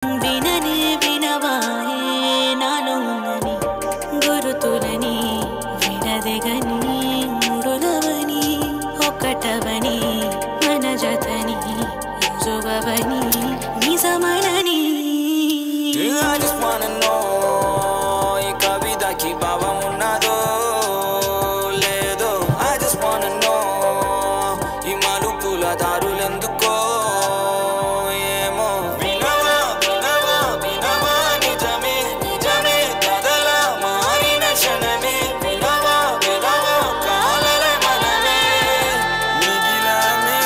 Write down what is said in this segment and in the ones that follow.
వినని వినవాయే నాలో ఉన్నని గురుతులని వినదెగని ముడులవని ఒక్కటవని మన జతని రుజువవని నిజమనని I just wanna know ఈ కవితకి భావం ఉన్నదో లేదో I just wanna know ఈ మలుపుల దారులెందుకో ఏమో వినవా వినవా వినవా నిజమే నిజమే కథలా మారిన క్షణమే వినవా వినవా కాలలే మనమే మిగిలామే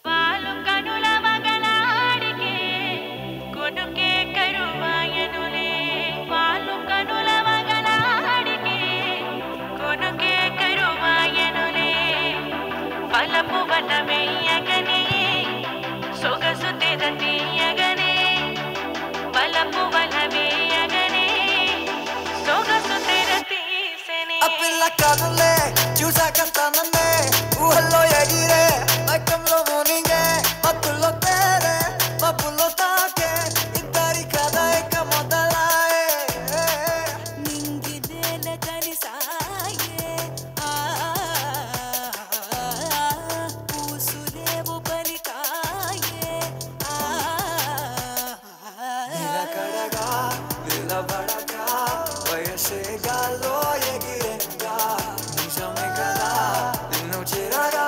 వాలు కనుల మగలాడికే కొనుకే కరువాయనులే వాలు కనుల మగలాడికే కొనుకే కరువాయనులే పలపు వనమెయ్యగనే సొగసు తెరతీయగనే పలపు వనమెయ్యగనే సొగసు తెరతీసెనే ఆ పిల్ల కనులే చూసాకంతానన్నే ఊహల్లో ఎగిరే మైకంలో మునిగే మత్తుల్లో తేరే మబ్బుల్లో తాకే ఇద్దరి కథ ఇక మొదలాయే నింగి నేల కలిసాయే పూసులేవు పలికాయే నిలకడగా నిలబడగా వయసే గాల్లో ఎగిరేగా నిజమే కదా నిన్ను చేరగా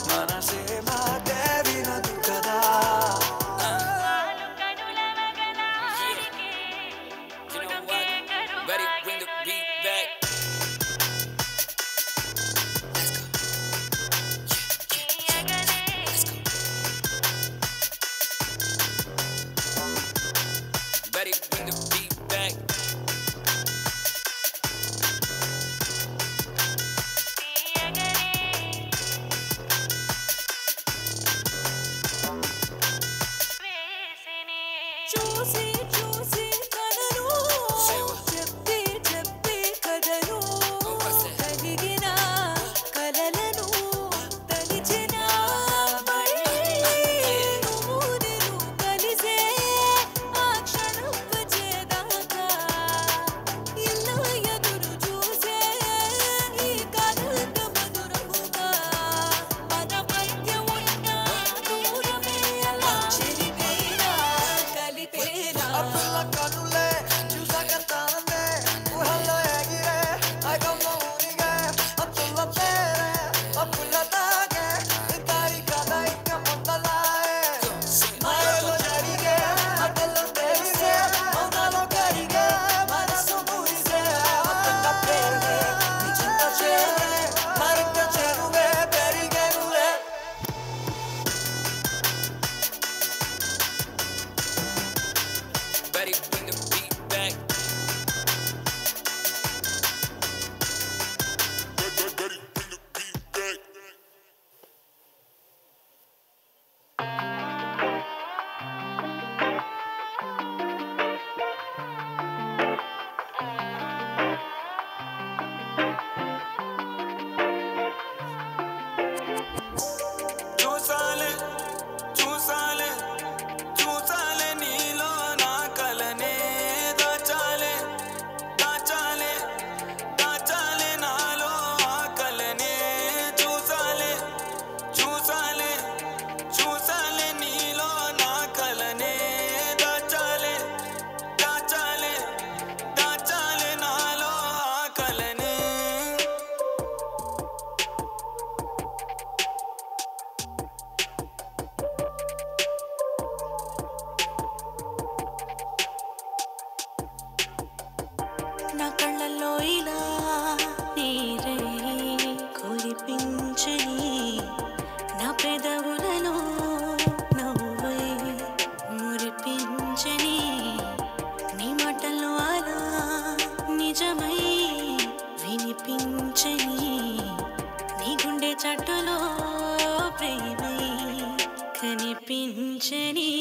మనసే మాటే వినదు కదా వాలు కనుల మగలాడికే కొనుకే Ready, bring the beat back. కరువాయనులే Ready, bring the beat back. చూసి చూసి కలను చెప్పి చెప్పి కథను కలిగిన కలలను తలిచిన నువ్వు నేను కలిసే ఆ క్షణం వచ్చేదాకా ఇలా ఎదురు చూసే ఈ కథంత మధురముగా మన మధ్య ఉన్న దూరమే అలా చెరిపేనా కలిపేనా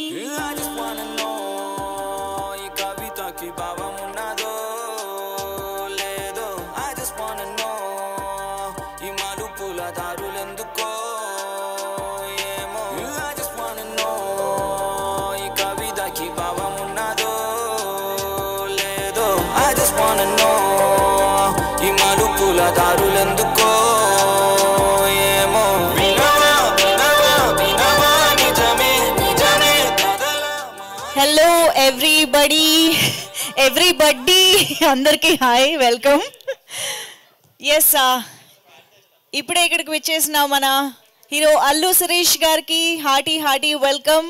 I just wanna know ఈ కవితకి భావం ఉన్నదో లేదో I just wanna know ఈ మలుపుల దారులెందుకో ఏమో I just wanna know ఈ కవితకి భావం ఉన్నదో లేదో I just wanna know ఈ మలుపుల దారులెందుకో ఏమో హలో ఎవ్రీబడి అందరికీ హాయ్ వెల్కమ్. ఎస్ ఇప్పుడే ఇక్కడికి వచ్చేసిన మన హీరో అల్లు శిరీష్ గారికి హార్టీ వెల్కమ్.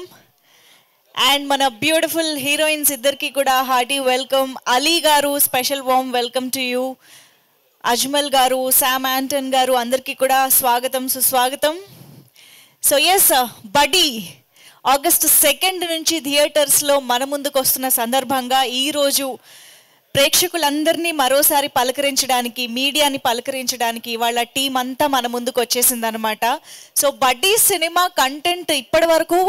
అండ్ మన బ్యూటిఫుల్ హీరోయిన్స్ ఇద్దరికి కూడా హార్టీ వెల్కమ్. అలీ గారు special warm welcome to you. Ajmal గారు, శామ్ యాంటన్ గారు అందరికీ కూడా స్వాగతం సుస్వాగతం. సో ఎస్ బడీ ఆగస్టు 2 నుంచి థియేటర్స్లో మన ముందుకు వస్తున్న సందర్భంగా ఈరోజు ప్రేక్షకులందరినీ మరోసారి పలకరించడానికి, మీడియాని పలకరించడానికి వాళ్ళ టీం అంతా మన ముందుకు వచ్చేసిందనమాట. సో బడ్డీ సినిమా కంటెంట్ ఇప్పటి వరకు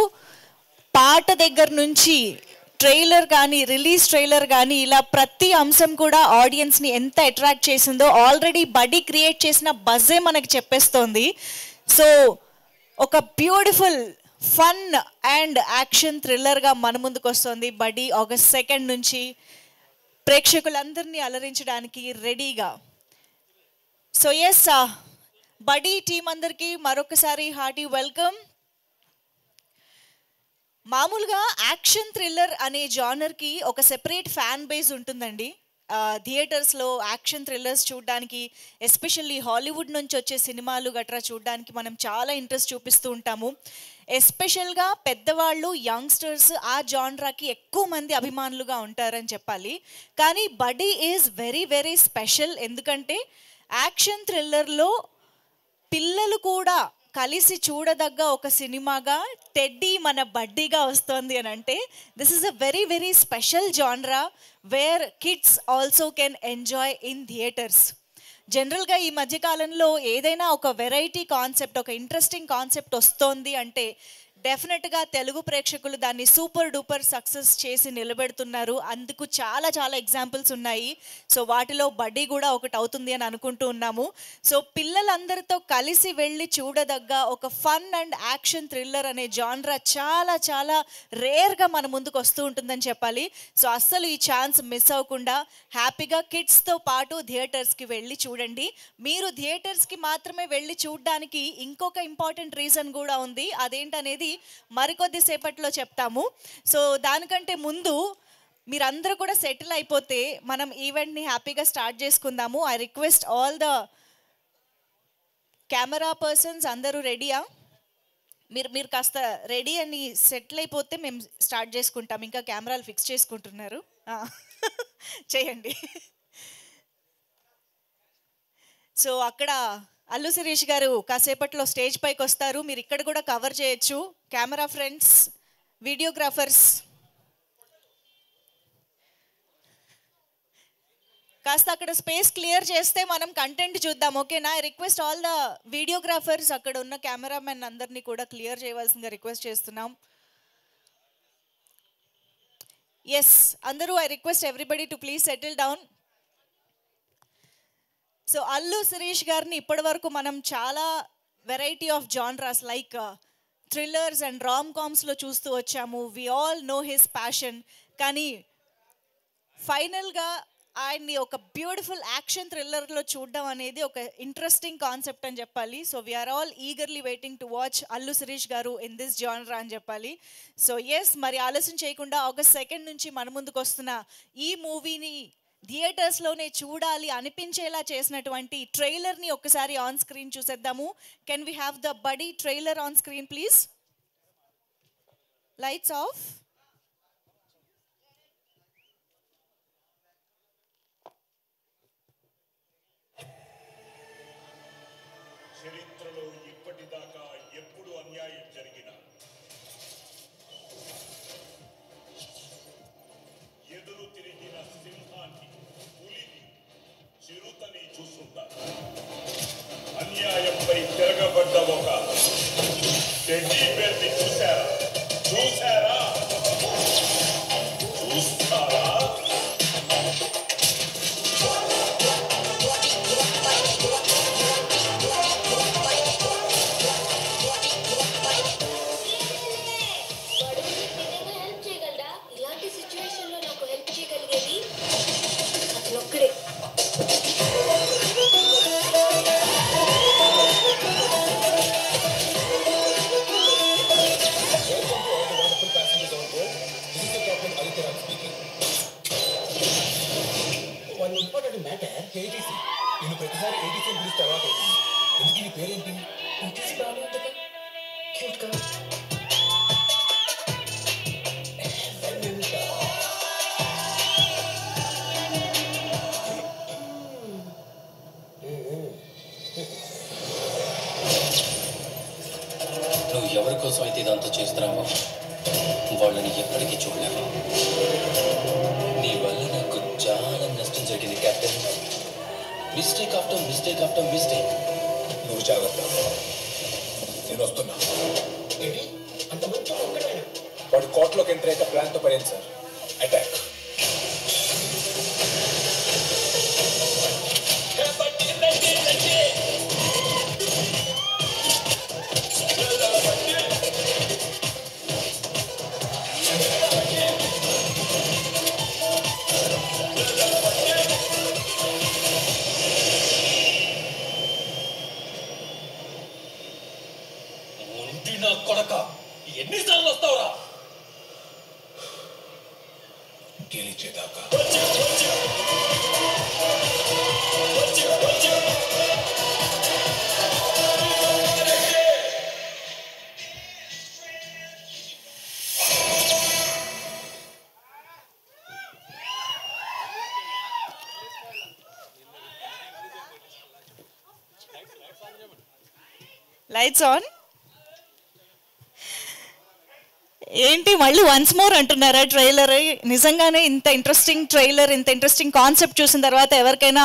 పాట దగ్గర నుంచి ట్రైలర్ కానీ, రిలీజ్ ట్రైలర్ కానీ, ఇలా ప్రతి అంశం కూడా ఆడియన్స్ని ఎంత అట్రాక్ట్ చేసిందో ఆల్రెడీ బడ్డీ క్రియేట్ చేసిన బజ్జే మనకి చెప్పేస్తోంది. సో ఒక బ్యూటిఫుల్ ఫన్ అండ్ యాక్షన్ థ్రిల్లర్గా మన ముందుకు వస్తుంది బడ్డీ ఆగస్ట్ 2 నుంచి ప్రేక్షకులందరినీ అలరించడానికి రెడీగా. సో ఎస్ బడ్డీ టీం అందరికీ మరొకసారి హార్టీ వెల్కమ్. మామూలుగా యాక్షన్ థ్రిల్లర్ అనే జానర్కి ఒక సెపరేట్ ఫ్యాన్ బేస్ ఉంటుందండి. థియేటర్స్లో యాక్షన్ థ్రిల్లర్స్ చూడడానికి, ఎస్పెషల్లీ హాలీవుడ్ నుంచి వచ్చే సినిమాలు గట్రా చూడడానికి మనం చాలా ఇంట్రెస్ట్ చూపిస్తూ ఉంటాము. ఎస్పెషల్గా పెద్దవాళ్ళు, యంగ్స్టర్స్ ఆ జానరాకి ఎక్కువ మంది అభిమానులుగా ఉంటారని చెప్పాలి. కానీ బడ్డీ ఈజ్ వెరీ స్పెషల్. ఎందుకంటే యాక్షన్ థ్రిల్లర్లో పిల్లలు కూడా కలిసి చూడదగ్గ ఒక సినిమాగా టెడ్డీ మన బడ్డీగా వస్తుంది అని అంటే this is a very special genre where kids also can enjoy in theatres. జనరల్గా ఈ మధ్యకాలంలో ఏదైనా ఒక వెరైటీ కాన్సెప్ట్, ఒక ఇంట్రెస్టింగ్ కాన్సెప్ట్ వస్తోంది అంటే డెఫినెట్గా తెలుగు ప్రేక్షకులు దాన్ని సూపర్ డూపర్ సక్సెస్ చేసి నిలబెడుతున్నారు. అందుకు చాలా ఎగ్జాంపుల్స్ ఉన్నాయి. సో వాటిలో బడ్డీ కూడా ఒకటి అవుతుంది అని అనుకుంటూ ఉన్నాము. సో పిల్లలందరితో కలిసి వెళ్ళి చూడదగ్గ ఒక ఫన్ అండ్ యాక్షన్ థ్రిల్లర్ అనే జానరా చాలా రేర్గా మన ముందుకు వస్తూ ఉంటుందని చెప్పాలి. సో అస్సలు ఈ ఛాన్స్ మిస్ అవ్వకుండా హ్యాపీగా కిడ్స్తో పాటు థియేటర్స్కి వెళ్ళి చూడండి. మీరు థియేటర్స్కి మాత్రమే వెళ్ళి చూడడానికి ఇంకొక ఇంపార్టెంట్ రీజన్ కూడా ఉంది. అదేంటనేది మరికొద్ది సేపట్లో చెప్తాము. సో దానికంటే ముందు మీరందరూ కూడా సెటిల్ అయిపోతే మనం ఈవెంట్ని హ్యాపీగా స్టార్ట్ చేసుకుందాము. I request all the camera persons అందరూ రెడీయా? మీరు కాస్త రెడీ అని సెటిల్ అయిపోతే మేము స్టార్ట్ చేసుకుంటాం. ఇంకా కెమెరాలు ఫిక్స్ చేసుకుంటున్నారు, చేయండి. సో అక్కడ అల్లు శిరీష్ గారు కాసేపట్లో స్టేజ్ పైకి వస్తారు. మీరు ఇక్కడ కూడా కవర్ చేయొచ్చు. కెమెరా ఫ్రెండ్స్, వీడియోగ్రాఫర్స్ కాస్త అక్కడ స్పేస్ క్లియర్ చేస్తే మనం కంటెంట్ చూద్దాం. ఓకేనా? I request all the videographers, అక్కడ ఉన్న కెమెరామెన్ అందరినీ కూడా క్లియర్ చేయవలసిందిగా రిక్వెస్ట్ చేస్తున్నాం. ఎస్ అందరూ, I request everybody to please settle down. So Allu Sirish గారిని ఇప్పటి వరకు మనం చాలా variety of genres like thrillers and rom కామ్స్లో చూస్తూ వచ్చాము. We all know his passion. కానీ ఫైనల్గా ఆయన్ని ఒక బ్యూటిఫుల్ యాక్షన్ థ్రిల్లర్లో చూడడం అనేది ఒక ఇంట్రెస్టింగ్ కాన్సెప్ట్ అని చెప్పాలి. So we are all eagerly waiting to watch Allu Sirish గారు ఇన్ దిస్ జానరా అని చెప్పాలి. సో ఎస్, మరి ఆలస్యం చేయకుండా ఆగస్ట్ 2 నుంచి మన ముందుకు వస్తున్న ఈ మూవీని థియేటర్స్లోనే చూడాలి అనిపించేలా చేసినటువంటి ట్రైలర్ని ఒకసారి ఆన్ స్క్రీన్ చూసేద్దాము. Can we have the Buddy trailer on screen please? Lights off. చరిత్రలో ఇప్పటిదాకా ఎప్పుడు అన్యాయం జరిగినా ఎదురు తిరిగిన సింహాన్ని, పులిని, చిరుతని చూస్తుంటారు. అన్యాయంపై తిరగబడ్డ ఒక టెడ్డీ బేర్ని చూశారా? ఏటీసీ. నేను ప్రతిసారి ఏటీసీ అని పిలిస్తే అలవాటు అవుతుంది. ఎందుకు నీ పేరేంటి? ఏటీసీ బాగానే ఉంటుందా? క్యూట్గా. నువ్వు ఎవరి కోసం అయితే ఇదంతా చేస్తున్నావో వాళ్ళని ఎప్పటికీ చూడలేవా? నీ వల్ల నాకు చాలా నష్టం జరిగింది captain. Mistake after mistake after mistake. నువ్వు జాగ్రత్త, నేను వస్తున్నా. ఏంటి అంత మంచి ఒక్కడైనా? వాడు కోర్టులోకి ఎంటర్ అయితే ప్లాన్తో పడేది సార్. అటాక్. నా కొడక ఎన్నిసార్లు వస్తావురా? గెలిచేదాకా. Lights on. ఏంటి మళ్ళీ వన్స్ మోర్ అంటున్నారా ట్రైలర్? నిజంగానే ఇంత ఇంట్రెస్టింగ్ ట్రైలర్, ఇంత ఇంట్రెస్టింగ్ కాన్సెప్ట్ చూసిన తర్వాత ఎవరికైనా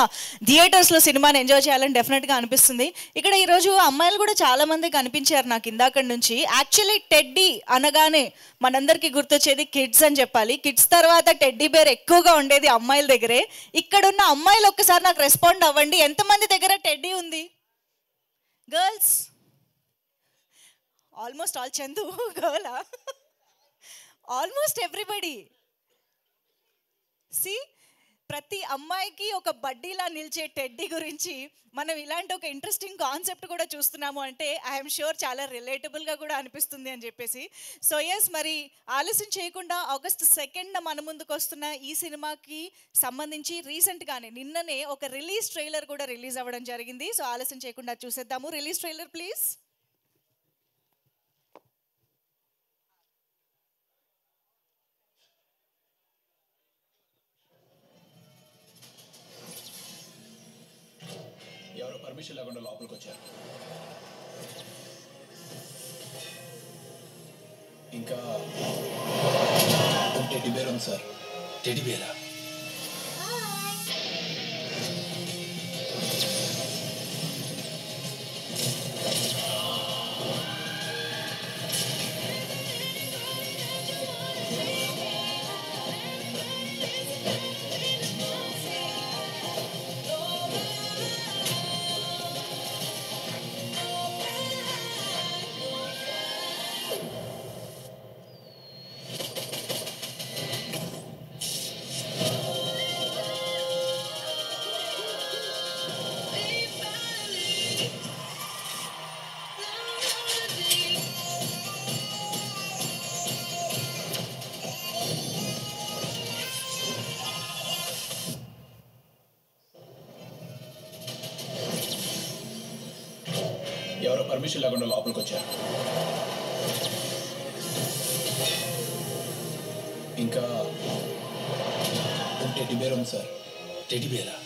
థియేటర్స్లో సినిమాని ఎంజాయ్ చేయాలని డెఫినెట్గా అనిపిస్తుంది. ఇక్కడ ఈరోజు అమ్మాయిలు కూడా చాలా మంది కనిపించారు నాకు ఇందాక నుంచి. యాక్చువల్లీ టెడ్డీ అనగానే మనందరికీ గుర్తొచ్చేది కిడ్స్ అని చెప్పాలి. కిడ్స్ తర్వాత టెడ్డీ బేర్ ఎక్కువగా ఉండేది అమ్మాయిల దగ్గరే. ఇక్కడున్న అమ్మాయిలు ఒక్కసారి నాకు రెస్పాండ్ అవ్వండి. ఎంతమంది దగ్గర టెడ్డీ ఉంది? Girls almost all. చందు గర్లా? Almost everybody. సి, ప్రతి అమ్మాయికి ఒక బడ్డీలా నిలిచే టెడ్డీ గురించి మనం ఇలాంటి ఒక ఇంట్రెస్టింగ్ కాన్సెప్ట్ కూడా చూస్తున్నాము అంటే ఐఎమ్ షూర్ చాలా రిలేటబుల్గా కూడా అనిపిస్తుంది అని చెప్పేసి. సో ఎస్, మరి ఆలస్యం చేయకుండా August 2nd మన ముందుకు వస్తున్న ఈ సినిమాకి సంబంధించి రీసెంట్గానే నిన్ననే ఒక రిలీజ్ ట్రైలర్ కూడా రిలీజ్ అవ్వడం జరిగింది. సో ఆలస్యం చేయకుండా చూసేద్దాము. Release trailer please. ఎవరో పర్మిషన్ లేకుండా లోపలికి వచ్చారు. ఇంకా టెడ్డీ బేర్ ఉంది సార్. టెడ్డీ బేరా? ఎవరో పర్మిషన్ లేకుండా లోపలికి వచ్చారు. ఇంకా టెడ్డీ బేర్ ఉంది sir. Teddy Bera?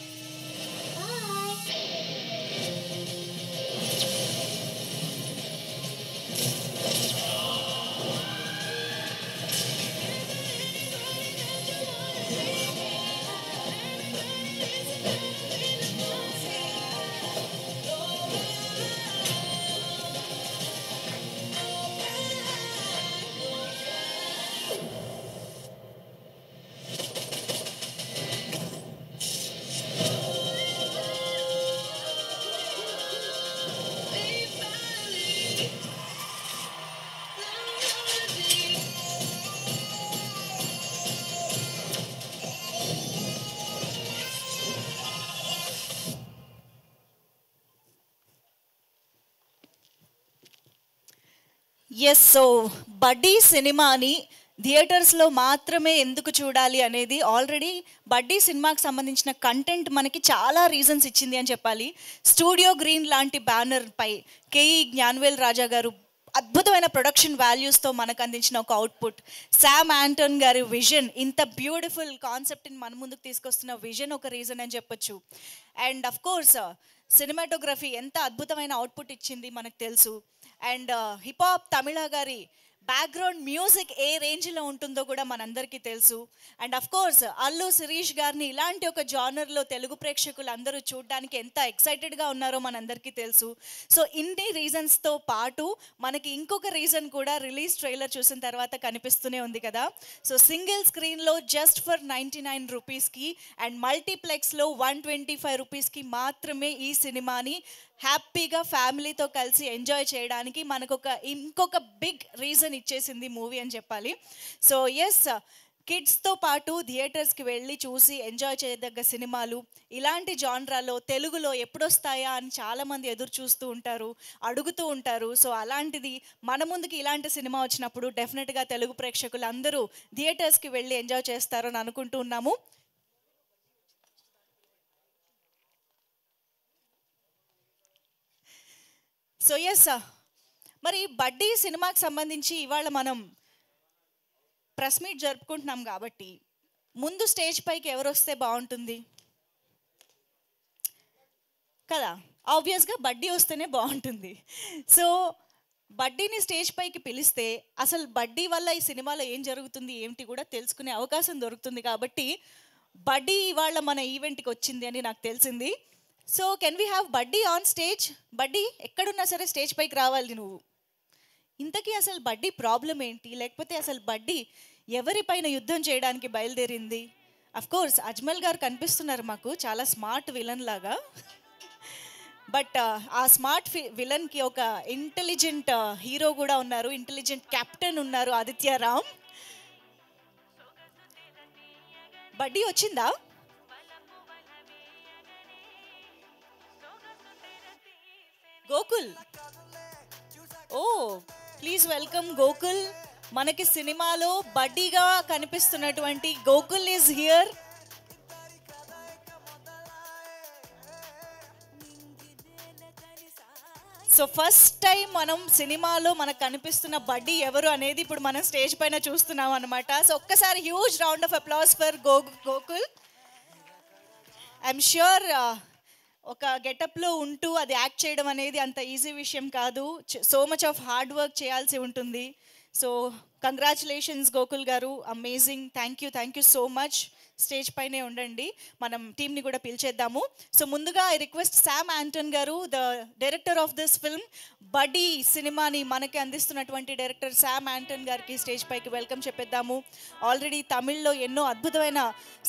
Yes, so బడ్డీ సినిమాని థియేటర్స్లో మాత్రమే ఎందుకు చూడాలి అనేది ఆల్రెడీ బడ్డీ సినిమాకి సంబంధించిన కంటెంట్ మనకి చాలా రీజన్స్ ఇచ్చింది అని చెప్పాలి. స్టూడియో గ్రీన్ లాంటి బ్యానర్ పై కేఈ జ్ఞానవేల్ రాజా గారు అద్భుతమైన ప్రొడక్షన్ వాల్యూస్తో మనకు అందించిన ఒక అవుట్పుట్, శామ్ యాంటన్ గారి విజన్, ఇంత బ్యూటిఫుల్ కాన్సెప్ట్ని మన ముందుకు తీసుకొస్తున్న విజన్ ఒక రీజన్ అని చెప్పొచ్చు. అండ్ అఫ్ కోర్స్ సినిమాటోగ్రఫీ ఎంత అద్భుతమైన అవుట్పుట్ ఇచ్చింది మనకు తెలుసు. అండ్ హిప్ హాప్ తమిళ గారి బ్యాక్గ్రౌండ్ మ్యూజిక్ ఏ రేంజ్లో ఉంటుందో కూడా మనందరికీ తెలుసు. And of course Allu Sirish గారిని ఇలాంటి ఒక జానర్లో తెలుగు ప్రేక్షకులు అందరూ చూడడానికి ఎంత ఎక్సైటెడ్గా ఉన్నారో మనందరికీ తెలుసు. సో ఇన్ని రీజన్స్తో పాటు మనకి ఇంకొక రీజన్ కూడా రిలీజ్ ట్రైలర్ చూసిన తర్వాత కనిపిస్తూనే ఉంది కదా. సో సింగిల్ స్క్రీన్లో జస్ట్ ఫర్ 99 రూపీస్కి అండ్ మల్టీప్లెక్స్లో 125 రూపీస్కి మాత్రమే ఈ సినిమాని హ్యాపీగా ఫ్యామిలీతో కలిసి ఎంజాయ్ చేయడానికి మనకు ఇంకొక బిగ్ రీజన్ ఇచ్చేసింది మూవీ అని చెప్పాలి. సో ఎస్, కిడ్స్తో పాటు థియేటర్స్కి వెళ్ళి చూసి ఎంజాయ్ చేయదగ్గ సినిమాలు ఇలాంటి జాన్రాలో తెలుగులో ఎప్పుడొస్తాయా అని చాలామంది ఎదురు చూస్తూ ఉంటారు, అడుగుతూ ఉంటారు. సో అలాంటిది మన ముందుకి ఇలాంటి సినిమా వచ్చినప్పుడు డెఫినెట్గా తెలుగు ప్రేక్షకులు అందరూ థియేటర్స్కి వెళ్ళి ఎంజాయ్ చేస్తారని అనుకుంటూ ఉన్నాము. సో ఎస్, మరి బడ్డీ సినిమాకి సంబంధించి ఇవాళ మనం ప్రెస్ మీట్ జరుపుకుంటున్నాం కాబట్టి ముందు స్టేజ్ పైకి ఎవరు వస్తే బాగుంటుంది కదా, ఆబ్వియస్గా బడ్డీ వస్తేనే బాగుంటుంది. సో బడ్డీని స్టేజ్ పైకి పిలిస్తే అసలు బడ్డీ వల్ల ఈ సినిమాలో ఏం జరుగుతుంది ఏమిటి కూడా తెలుసుకునే అవకాశం దొరుకుతుంది. కాబట్టి బడ్డీ ఇవాళ మన ఈవెంట్కి వచ్చింది అని నాకు తెలిసింది. సో కెన్ వీ హ్యావ్ బడ్డీ ఆన్ స్టేజ్? బడ్డీ ఎక్కడున్నా సరే స్టేజ్ పైకి రావాలి నువ్వు. ఇంతకీ అసలు బడ్డీ ప్రాబ్లం ఏంటి, లేకపోతే అసలు బడ్డీ ఎవరిపైన యుద్ధం చేయడానికి బయలుదేరింది? అఫ్ కోర్స్ అజ్మల్ గారు కనిపిస్తున్నారు మాకు చాలా స్మార్ట్ విలన్ లాగా. బట్ ఆ స్మార్ట్ విలన్కి ఒక ఇంటెలిజెంట్ హీరో కూడా ఉన్నారు, ఇంటెలిజెంట్ కెప్టెన్ ఉన్నారు, ఆదిత్య రామ్. బడ్డీ వచ్చిందా? గోకుల్, ఓ ప్లీజ్ వెల్కమ్ గోకుల్. మనకి సినిమాలో బడ్డీగా కనిపిస్తున్నటువంటి Gokul is here. So first time మనం సినిమాలో మనకు కనిపిస్తున్న బడ్డీ ఎవరు అనేది ఇప్పుడు మనం స్టేజ్ పైన చూస్తున్నాం అనమాట. సో ఒక్కసారి huge round of applause for Gokul. I'm sure ఒక గెటప్లో ఉంటూ అది యాక్ట్ చేయడం అనేది అంత ఈజీ విషయం కాదు, so much of hard work చేయాల్సి ఉంటుంది. సో కంగ్రాచులేషన్స్ గోకుల్ గారు, amazing. Thank you so much. Stage పైనే ఉండండి, మనం టీంని కూడా పిలిచేద్దాము. సో ముందుగా ఐ రిక్వెస్ట్ శామ్ యాంటన్ గారు, the director of this film, బడ్డీ సినిమాని మనకి అందిస్తున్నటువంటి డైరెక్టర్ శామ్ యాంటన్ గారికి స్టేజ్ పైకి వెల్కమ్ చెప్పేద్దాము. ఆల్రెడీ తమిళ్లో ఎన్నో అద్భుతమైన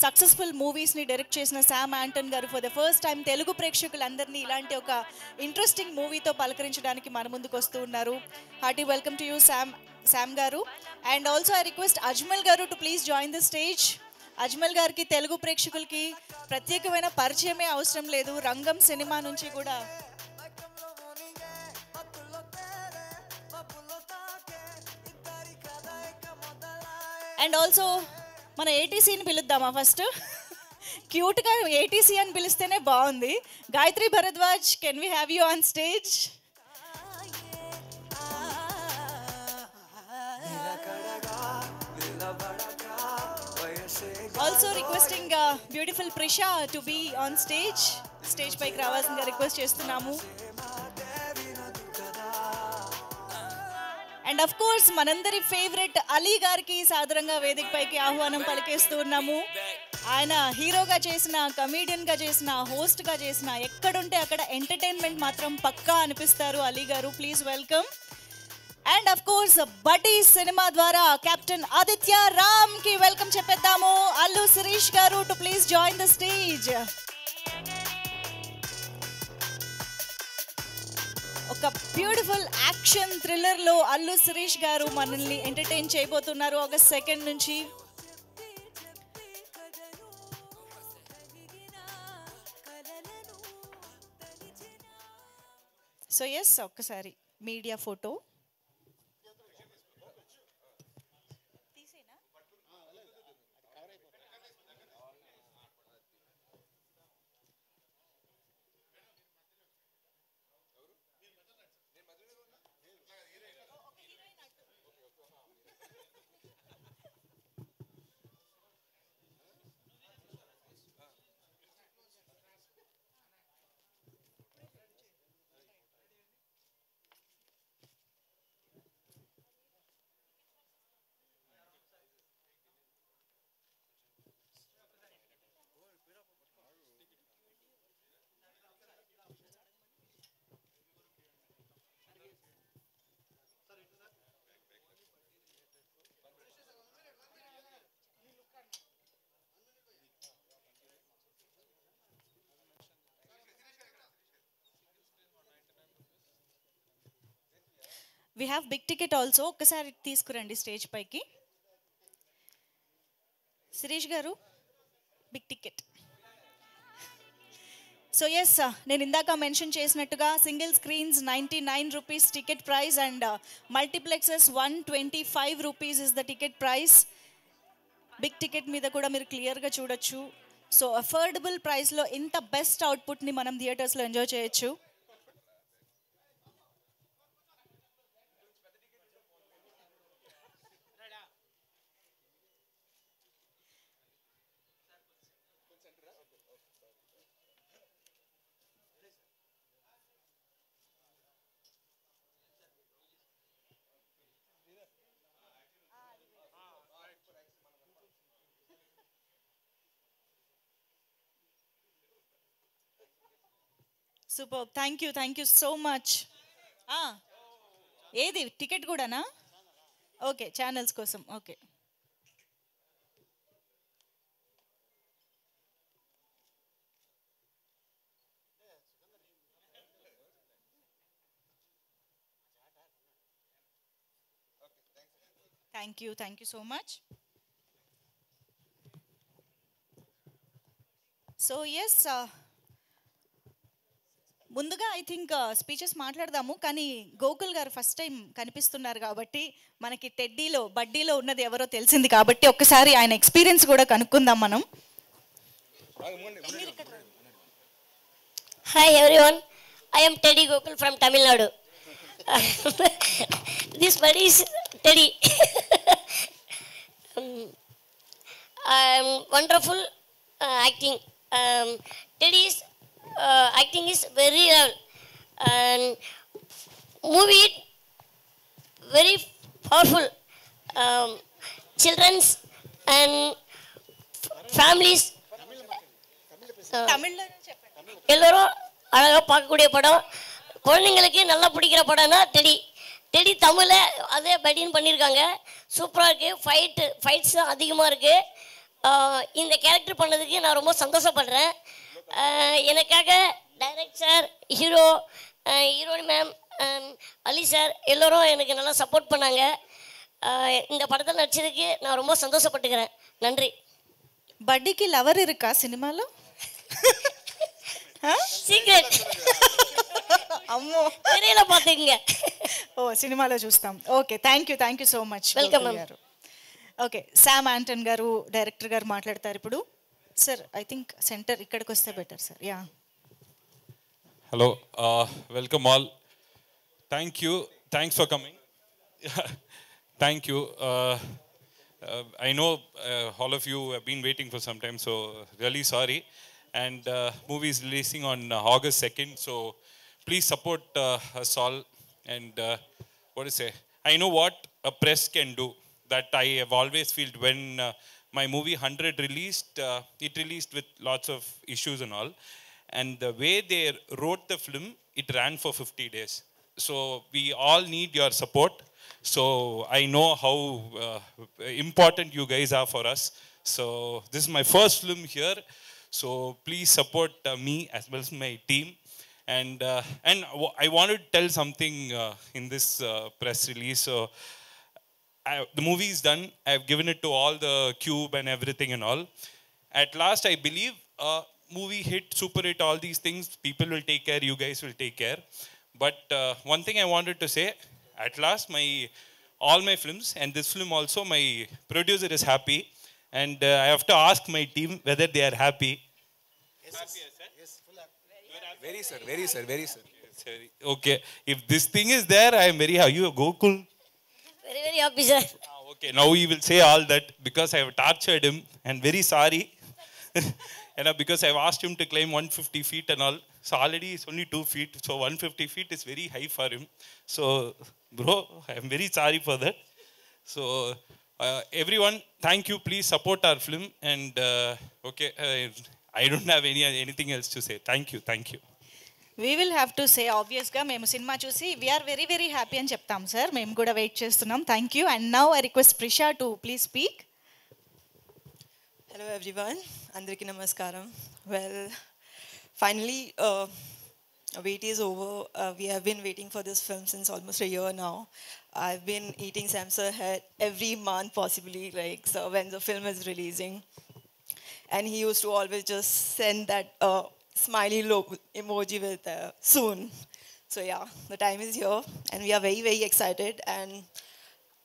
సక్సెస్ఫుల్ మూవీస్ని డైరెక్ట్ చేసిన శామ్ యాంటన్ గారు for the first time Telugu ప్రేక్షకులందరినీ ఇలాంటి ఒక ఇంట్రెస్టింగ్ మూవీతో పలకరించడానికి మన ముందుకు వస్తూ ఉన్నారు. Hearty welcome to you Sam గారు. And also I request Ajmal గారు to please join the stage. Ajmal గారికి తెలుగు ప్రేక్షకులకి ప్రత్యేకమైన పరిచయమే అవసరం లేదు, రంగం సినిమా నుంచి కూడా అండ్ ఆల్సో మన ఏటీసీని పిలుద్దామా ఫస్ట్? క్యూట్గా ఏటీసీ అని పిలిస్తేనే బాగుంది. Gayatri Bharadwaj, can we have you on stage? Also requesting beautiful Prisha to be on stage. Stage పైకి రావాల్సిందిగా రిక్వెస్ట్ చేస్తున్నాము. అండ్ అఫ్ కోర్స్ మనందరి ఫేవరెట్ అలీ గారికి సాదరంగా వేదిక పైకి ఆహ్వానం పలికేస్తూ ఉన్నాము. ఆయన హీరోగా చేసిన, కమీడియన్గా చేసిన, హోస్ట్గా చేసిన, ఎక్కడుంటే అక్కడ ఎంటర్టైన్మెంట్ మాత్రం పక్కా అనిపిస్తారు అలీ గారు. Please welcome. And of course బడ్డీ సినిమా ద్వారా కెప్టెన్ ఆదిత్య రామ్ కి వెల్కమ్ చెప్పేద్దాము. అల్లు శిరీష్ గారు to please join the stage. ఒక బ్యూటిఫుల్ యాక్షన్ థ్రిల్లర్ లో అల్లు శిరీష్ గారు మనల్ని ఎంటర్టైన్ చేయబోతున్నారు ఆగస్ట్ 2 నుంచి. సో ఎస్, ఒక్కసారి మీడియా ఫోటో తీసేయండి. We have big ticket also, ఒక్కసారి తీసుకురండి స్టేజ్ పైకి. శిరీష్ గారు, బిగ్ టికెట్. సో ఎస్, నేను ఇందాక మెన్షన్ చేసినట్టుగా single screens 99 rupees ticket price and multiplexes 125 rupees is the ticket price. Big ticket మీద కూడా మీరు క్లియర్గా చూడొచ్చు. సో అఫోర్డబుల్ ప్రైస్లో ఇంత బెస్ట్ అవుట్పుట్ని మనం థియేటర్స్లో ఎంజాయ్ చేయొచ్చు. Super, thank you so much. ఏది టికెట్ కూడానా? ఓకే, ఛానల్స్ కోసం. Okay, thank you so much. So yes, ముందుగా ఐ థింక్ స్పీచెస్ మాట్లాడదాము, కానీ గోకుల్ గారు ఫస్ట్ టైం కనిపిస్తున్నారు కాబట్టి మనకి టెడ్డీలో బడ్డీలో ఉన్నది ఎవరో తెలిసింది కాబట్టి ఒక్కసారి ఆయన ఎక్స్పీరియన్స్ కూడా కనుక్కుందాం మనం. Hi everyone, I am Teddy Gokul from Tamil Nadu. This buddy is Teddy. Wonderful acting. Teddy's acting is very real and movie very powerful. Children's and families. తమిళ్లో చెప్పండి. எல்லோரும் அழகாக பார்க்கக்கூடிய படம், குழந்தைங்களுக்கு நல்லா பிடிக்கிற படம்னா டெடி. டெடி தமிழில் அதே படின்னு பண்ணியிருக்காங்க, சூப்பராக இருக்குது. ஃபைட்ஸ் தான் அதிகமாக இருக்குது. இந்த கேரக்டர் பண்ணதுக்கு நான் ரொம்ப சந்தோஷப்படுறேன். எனக்காக டைரக்டர், ஹீரோயின் மேம், அலி சார் எல்லோரும் எனக்கு நல்லா சப்போர்ட் பண்ணாங்க. இந்த படத்தில் நடிச்சதுக்கு நான் ரொம்ப சந்தோஷப்பட்டுக்கிறேன். நன்றி. బడ్డీకి లవర్ இருக்கா సినిమాలో? సీక్రెట్. అమ్మో, தெரியல பார்த்துக்குங்க. ఓ సినిమాలో చూస్తాం. Okay, thank you so much. Welcome గారు. ఓకే, శామ్ ఆంటన్ గారు డైరెక్టర్ గారు మాట్లాడతారు ఇప్పుడు. సార్ ఐ థింక్ సెంటర్ ఇక్కడికి వస్తే better sir. Yeah, Hello, welcome all. Thanks for coming. Thank you. I know all of you have been waiting for some time, so really sorry. And movie is releasing on August 2nd, so please support us all. And what to say? I know what a press can do. That I have always felt when my movie 100 released, it released with lots of issues and all. And the way they wrote the film, it ran for 50 days. So we all need your support. So I know how important you guys are for us. So this is my first film here. So please support me as well as my team. And I want to tell something in this press release. So the movie is done. I've given it to all the cube and everything and all. At last, I believe movie hit, super hit, all these things. People will take care. You guys will take care. But one thing I wanted to say, at last, all my films and this film also, my producer is happy, and I have to ask my team whether they are happy. Yes, happy, sir? Yes, full happy. Very, sir. Okay, if this thing is there, I am very happy. You go cool. Very, very happy, sir. Okay, now he will say all that because I have tortured him and very sorry. Because I've asked him to climb 150 feet and all. So already it's only 2 feet. So 150 feet is very high for him. So, bro, I'm very sorry for that. So, everyone, thank you. Please support our film. And, okay, I don't have anything else to say. Thank you. We will have to say ఆబ్వియస్గా మేము cinema చూసి we are very very happy అని చెప్తాం sir. మేము కూడా wait చేస్తున్నాం. Thank you. And now I request Prisha to please speak. Hello everyone, అందరికీ నమస్కారం. Well, finally wait is over. We have been waiting for this film since almost a year now. I've been eating Samsung head every month possibly, like, so when the film is releasing. And he used to always just send that smiley emoji with soon. So yeah, the time is here and we are very, very excited. And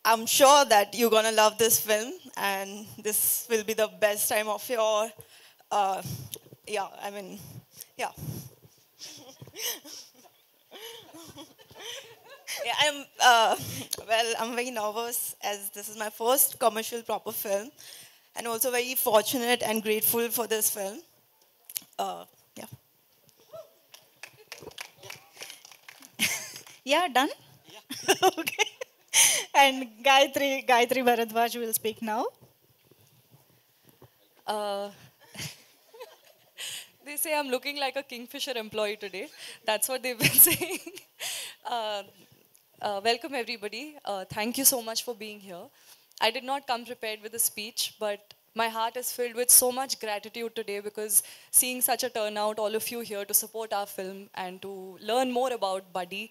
I'm sure that you're gonna love this film and this will be the best time of your, yeah, I mean, yeah. Yeah, I'm very nervous as this is my first commercial proper film and also very fortunate and grateful for this film. Yeah. Yeah, done? Yeah. Okay. And Gayatri Bharadwaj will speak now. They say I'm looking like a Kingfisher employee today. That's what they've been saying. Welcome, everybody. Thank you so much for being here. I did not come prepared with a speech, but my heart is filled with so much gratitude today because seeing such a turnout, all of you here to support our film and to learn more about Buddy.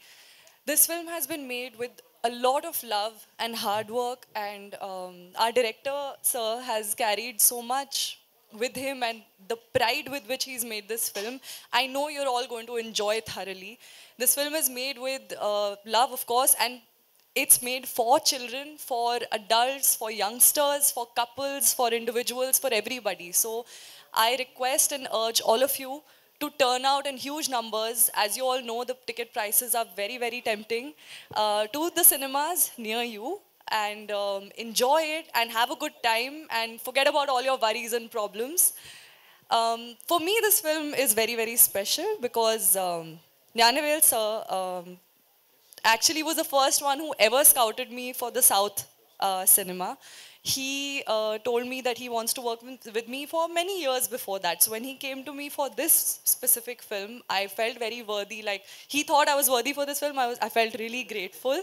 This film has been made with a lot of love and hard work, and our director, sir, has carried so much with him and the pride with which he's made this film. I know you're all going to enjoy it thoroughly. This film is made with love, of course, and it's made for children, for adults, for youngsters, for couples, for individuals, for everybody. So I request and urge all of you to turn out in huge numbers. As you all know, the ticket prices are very, very tempting. To the cinemas near you and enjoy it and have a good time and forget about all your worries and problems. For me, this film is very, very special because Jnanavel sir actually was the first one who ever scouted me for the South cinema. He told me that he wants to work with me for many years before that. So when he came to me for this specific film, I felt very worthy. Like, he thought I was worthy for this film. I felt really grateful.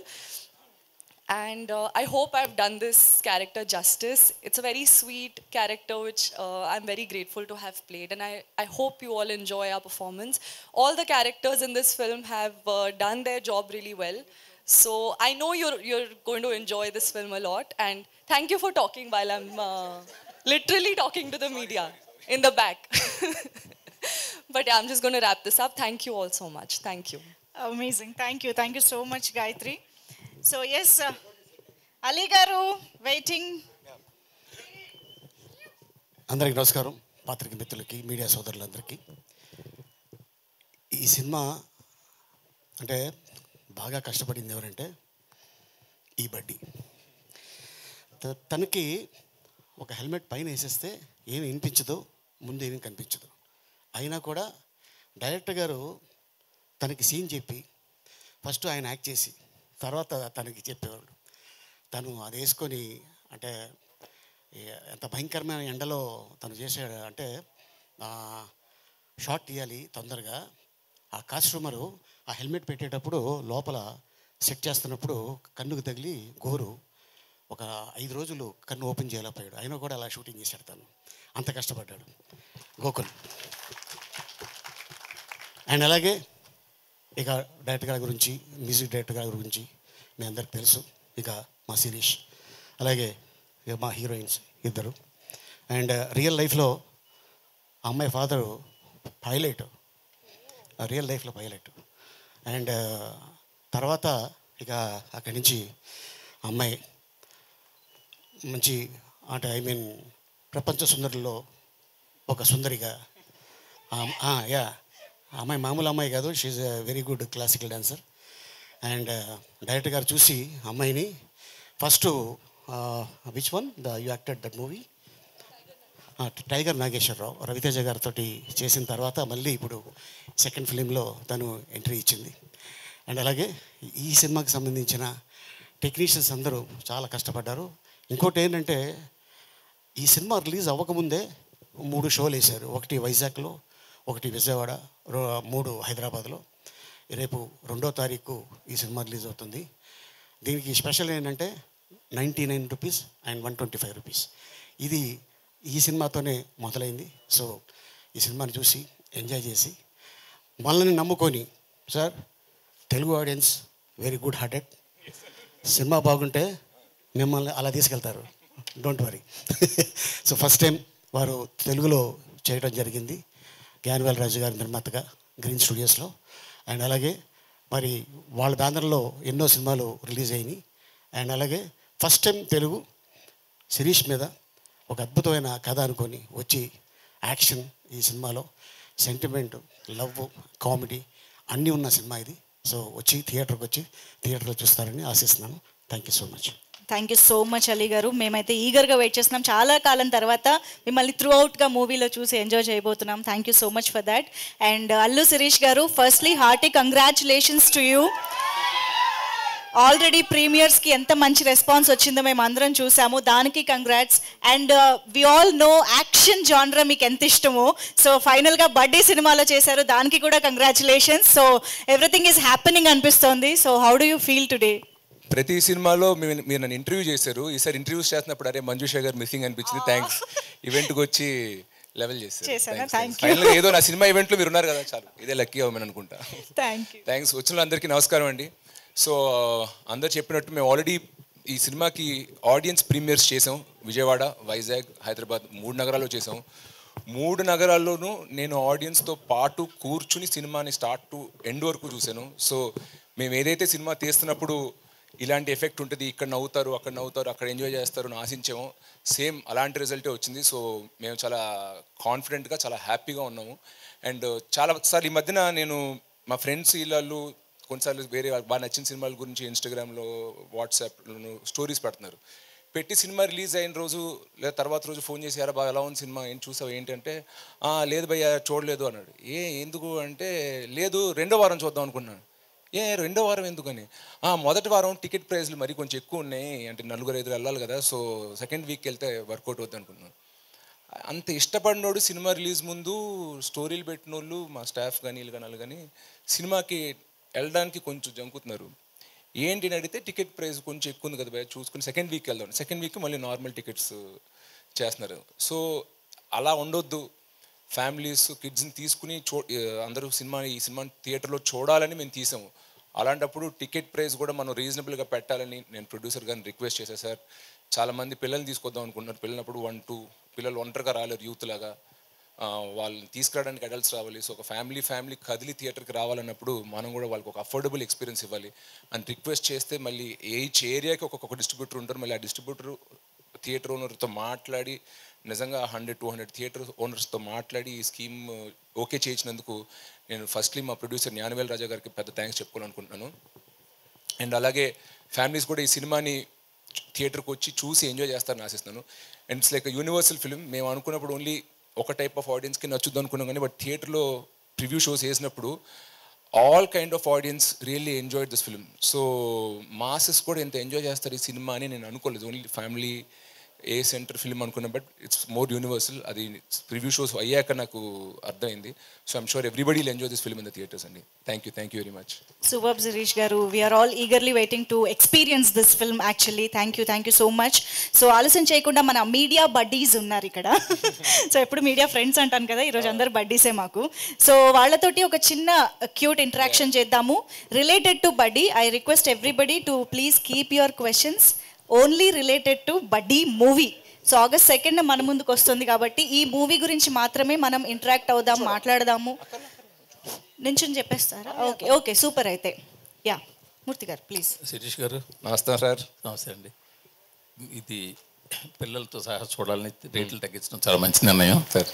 And I hope I've done this character justice. It's a very sweet character, which I'm very grateful to have played. And I hope you all enjoy our performance. All the characters in this film have done their job really well. So I know you're going to enjoy this film a lot. And thank you for talking while I'm literally talking to the media in the back. But yeah, I'm just going to wrap this up. Thank you all so much. Thank you. Amazing. Thank you. Thank you so much, Gayatri. So yes, Ali Garu, waiting. అందరికి నమస్కారం, పాత్రిక మిత్రులకి, media సోదరులందరికీ. ఈ cinema అంటే బాగా కష్టపడింది ఎవరంటే ఈ బడ్డీ. తనకి ఒక హెల్మెట్ పైన వేసేస్తే ఏమి వినిపించదు, ముందు ఏమీ కనిపించదు. అయినా కూడా డైరెక్టర్ గారు తనకి సీన్ చెప్పి ఫస్ట్ ఆయన యాక్ట్ చేసి తర్వాత తనకి చెప్పేవాడు. తను అది వేసుకొని అంటే ఎంత భయంకరమైన ఎండలో తను చేసాడు అంటే షాట్ తీయాలి తొందరగా. ఆ కాస్ట్యూమరు ఆ హెల్మెట్ పెట్టేటప్పుడు లోపల సెట్ చేస్తున్నప్పుడు కన్నుకు తగిలి గోరు ఒక 5 రోజులు కన్ను ఓపెన్ చేయలేకపోయాడు. అయినా కూడా అలా షూటింగ్ చేశాడు. తను అంత కష్టపడ్డాడు గోకుల్. అండ్ అలాగే ఇక డైరెక్టర్ గారి గురించి, మ్యూజిక్ డైరెక్టర్ గారి గురించి మీ అందరికి తెలుసు. ఇక మా శిరీష్, అలాగే ఇక మా హీరోయిన్స్ ఇద్దరు. అండ్ రియల్ లైఫ్లో ఆ అమ్మాయి ఫాదరు పైలట్, రియల్ లైఫ్లో పైలట్. అండ్ తర్వాత ఇక అక్కడి నుంచి అమ్మాయి మంచి అంటే ఐ మీన్ ప్రపంచ సుందరిలో ఒక సుందరిగా. యా, అమ్మాయి మామూలు అమ్మాయి కాదు, she's a very good classical dancer. And director గారు చూసి అమ్మాయిని first which one you acted that movie Tiger Nageswara Rao, Ravi Teja గారితో చేసిన తర్వాత మళ్ళీ ఇప్పుడు సెకండ్ ఫిలింలో తను ఎంట్రీ ఇచ్చింది. అండ్ అలాగే ఈ సినిమాకి సంబంధించిన టెక్నీషియన్స్ అందరూ చాలా కష్టపడ్డారు. ఇంకోటి ఏంటంటే ఈ సినిమా రిలీజ్ అవ్వకముందే 3 షోలు వేశారు. ఒకటి వైజాగ్లో, ఒకటి విజయవాడ, 3 హైదరాబాద్లో. రేపు 2వ తారీఖు ఈ సినిమా రిలీజ్ అవుతుంది. దీనికి స్పెషల్ ఏంటంటే 99 రూపీస్ అండ్ 125 రూపీస్. ఇది ఈ సినిమాతోనే మొదలైంది. సో ఈ సినిమాని చూసి ఎంజాయ్ చేసి మనల్ని నమ్ముకొని sir Telugu audience very good hearted. Cinema బాగుంటే మిమ్మల్ని అలా తీసుకెళ్తారు, don't worry. So first time వారు తెలుగులో చేయడం జరిగింది జ్ఞానవేల్ రాజు గారి నిర్మాతగా గ్రీన్ స్టూడియోస్లో. అండ్ అలాగే మరి వాళ్ళ బ్యానర్లో ఎన్నో సినిమాలు రిలీజ్ అయినాయి. అండ్ అలాగే ఫస్ట్ టైం తెలుగు శిరీష్ మీద ఒక అద్భుతమైన కథ అనుకొని వచ్చి యాక్షన్, ఈ సినిమాలో సెంటిమెంట్, లవ్, కామెడీ అన్నీ ఉన్న సినిమా ఇది. సో వచ్చి థియేటర్లో చూస్తారని ఆశిస్తున్నాను. Thank you so much. Thank you so much Ali గారు. మేమైతే ఈగర్గా వెయిట్ చేస్తున్నాం. చాలా కాలం తర్వాత మిమ్మల్ని త్రూ అవుట్గా మూవీలో చూసి ఎంజాయ్ చేయబోతున్నాం. Thank you so much for that. And Allu Sirish గారు, firstly hearty congratulations to you. Already ప్రీమియర్స్కి ఎంత మంచి రెస్పాన్స్ వచ్చిందో మేము అందరం చూసాము, దానికి congrats. And we all know action genre మీకు ఎంత ఇష్టమో. సో ఫైనల్గా బర్త్డే సినిమాలో చేశారు, దానికి కూడా congratulations. So everything is happening అనిపిస్తోంది. So how do you feel today? ప్రతి సినిమాలో మీరు నన్ను ఇంటర్వ్యూ చేశారు. ఈసారి ఇంటర్వ్యూస్ చేస్తున్నప్పుడు అరే మంజుషా గారు మిస్సింగ్ అనిపించింది. థ్యాంక్స్. ఈవెంట్కి వచ్చి లెవెల్ చేశారు. ఫైనల్గా ఏదో నా సినిమా ఈవెంట్లో మీరు ఉన్నారు కదా, చాలు ఇదే లక్కీ అవ్వమని అనుకుంటా. థ్యాంక్స్. వచ్చిన అందరికీ నమస్కారం అండి. సో అందరు చెప్పినట్టు మేము ఆల్రెడీ ఈ సినిమాకి ఆడియన్స్ ప్రీమియర్స్ చేసాం. విజయవాడ, వైజాగ్, హైదరాబాద్ 3 నగరాల్లో చేసాం. 3 నగరాల్లోనూ నేను ఆడియన్స్తో పాటు కూర్చుని సినిమాని స్టార్ట్ టు ఎండ్ వరకు చూశాను. సో మేము ఏదైతే సినిమా తీస్తున్నప్పుడు ఇలాంటి ఎఫెక్ట్ ఉంటుంది, ఇక్కడ నవ్వుతారు, అక్కడ నవ్వుతారు, అక్కడ ఎంజాయ్ చేస్తారు అని ఆశించాము, సేమ్ అలాంటి రిజల్టే వచ్చింది. సో మేము చాలా కాన్ఫిడెంట్గా, చాలా హ్యాపీగా ఉన్నాము. అండ్ చాలాసార్లు ఈ మధ్యన నేను మా ఫ్రెండ్స్ వీళ్ళు కొన్నిసార్లు వేరే బాగా నచ్చిన సినిమాల గురించి ఇన్స్టాగ్రామ్లో, వాట్సాప్లో స్టోరీస్ పెడుతున్నారు. పెట్టి సినిమా రిలీజ్ అయిన రోజు లేదా తర్వాత రోజు ఫోన్ చేసి యారా బాగా ఎలా ఉంది సినిమా, ఏం చూసావు ఏంటంటే, లేదు భయ్యా చూడలేదు అన్నాడు. ఎందుకు అంటే, లేదు 2వ వారం చూద్దాం అనుకున్నాను. 2వ వారం ఎందుకని, మొదటి వారం టికెట్ ప్రైస్లు మరి కొంచెం ఎక్కువ ఉన్నాయి, అంటే 4-5 వెళ్ళాలి కదా, సో సెకండ్ వీక్ వెళ్తే వర్కౌట్ అవుతుంది అనుకున్నాను. అంత ఇష్టపడినోడు సినిమా రిలీజ్ ముందు స్టోరీలు పెట్టిన వాళ్ళు మా స్టాఫ్ కానీ వీళ్ళు కానీ సినిమాకి వెళ్ళడానికి కొంచెం జంకుతున్నారు. ఏంటి అని అడిగితే టికెట్ ప్రైస్ కొంచెం ఎక్కువ ఉంది కదా భయ, చూసుకుని సెకండ్ వీక్ వెళ్దాం. సెకండ్ వీక్ మళ్ళీ నార్మల్ టికెట్స్ చేస్తున్నారు. సో అలా ఉండొద్దు. ఫ్యామిలీస్, కిడ్స్ని తీసుకుని అందరూ ఈ సినిమాని థియేటర్లో చూడాలని మేము తీసాము. అలాంటప్పుడు టికెట్ ప్రైస్ కూడా మనం రీజనబుల్గా పెట్టాలని నేను ప్రొడ్యూసర్ గారిని రిక్వెస్ట్ చేశాను. సార్ చాలామంది పిల్లల్ని తీసుకొద్దాం అనుకుంటున్నారు, పిల్లలప్పుడు 1-2 పిల్లలు ఒంటరిగా రాలేరు, యూత్ లాగా వాళ్ళని తీసుకురావడానికి అడల్ట్స్ రావాలి. సో ఒక ఫ్యామిలీ కదిలి థియేటర్కి రావాలన్నప్పుడు మనం కూడా వాళ్ళకి ఒక అఫోర్డబుల్ ఎక్స్పీరియన్స్ ఇవ్వాలి అని రిక్వెస్ట్ చేస్తే, మళ్ళీ ఈచ్ ఏరియాకి ఒక్కొక్క డిస్ట్రిబ్యూటర్ ఉంటారు. మళ్ళీ ఆ డిస్ట్రిబ్యూటర్ థియేటర్ ఓనర్తో మాట్లాడి నిజంగా 100-200 థియేటర్ ఓనర్స్తో మాట్లాడి ఈ స్కీమ్ ఓకే చేయించినందుకు నేను ఫస్ట్లీ మా ప్రొడ్యూసర్ జ్ఞానవేల్ రాజా గారికి పెద్ద థ్యాంక్స్ చెప్పుకోవాలనుకుంటున్నాను. అండ్ అలాగే ఫ్యామిలీస్ కూడా ఈ సినిమాని థియేటర్కి వచ్చి చూసి ఎంజాయ్ చేస్తారని ఆశిస్తున్నాను. And it's like universal film. మేము అనుకున్నప్పుడు ఓన్లీ ఒక టైప్ ఆఫ్ ఆడియన్స్కి నచ్చుద్దాం అనుకున్నాం, కానీ బట్ థియేటర్లో ప్రివ్యూ షోస్ వేసినప్పుడు all kind of audience really enjoyed this film. So masses కూడా ఎంత ఎంజాయ్ చేస్తారు ఈ సినిమా అని నేను అనుకోలేదు. Only family A centre film అనుకున్నా, బట్ ఇట్స్ మోర్ యూనివర్సల్. అది ప్రివ్యూ షోస్ అయ్యాక నాకు అర్థమైంది. So I'm sure everybody will enjoy this film in the theatres అండి. Thank you very much. Super Sirish గారు, we are all eagerly waiting to experience this film actually. Thank you so much. So ఆలస్యం చేయకుండా మన media buddies ఉన్నారు ఇక్కడ. So ఎప్పుడు media friends అంటాను కదా, ఈరోజు అందరు బడ్డీసే మాకు. సో వాళ్ళతోటి ఒక చిన్న క్యూట్ ఇంటరాక్షన్ చేద్దాము రిలేటెడ్ టు బడ్డీ. I request everybody to please keep your questions only related to బడ్డీ మూవీ. సో August 2nd మన ముందుకు వస్తుంది కాబట్టి ఈ మూవీ గురించి మాత్రమే మనం ఇంటరాక్ట్ అవుదాం, మాట్లాడదాము. నించుని చెప్పేస్తారా? Okay super. అయితే యా మూర్తి గారు ప్లీజ్. శిరీష్ గారు నమస్తే సార్. నమస్తే అండి. ఇది పిల్లలతో సహా చూడాలని రేట్లు తగ్గించడం చాలా మంచి నిర్ణయం సార్.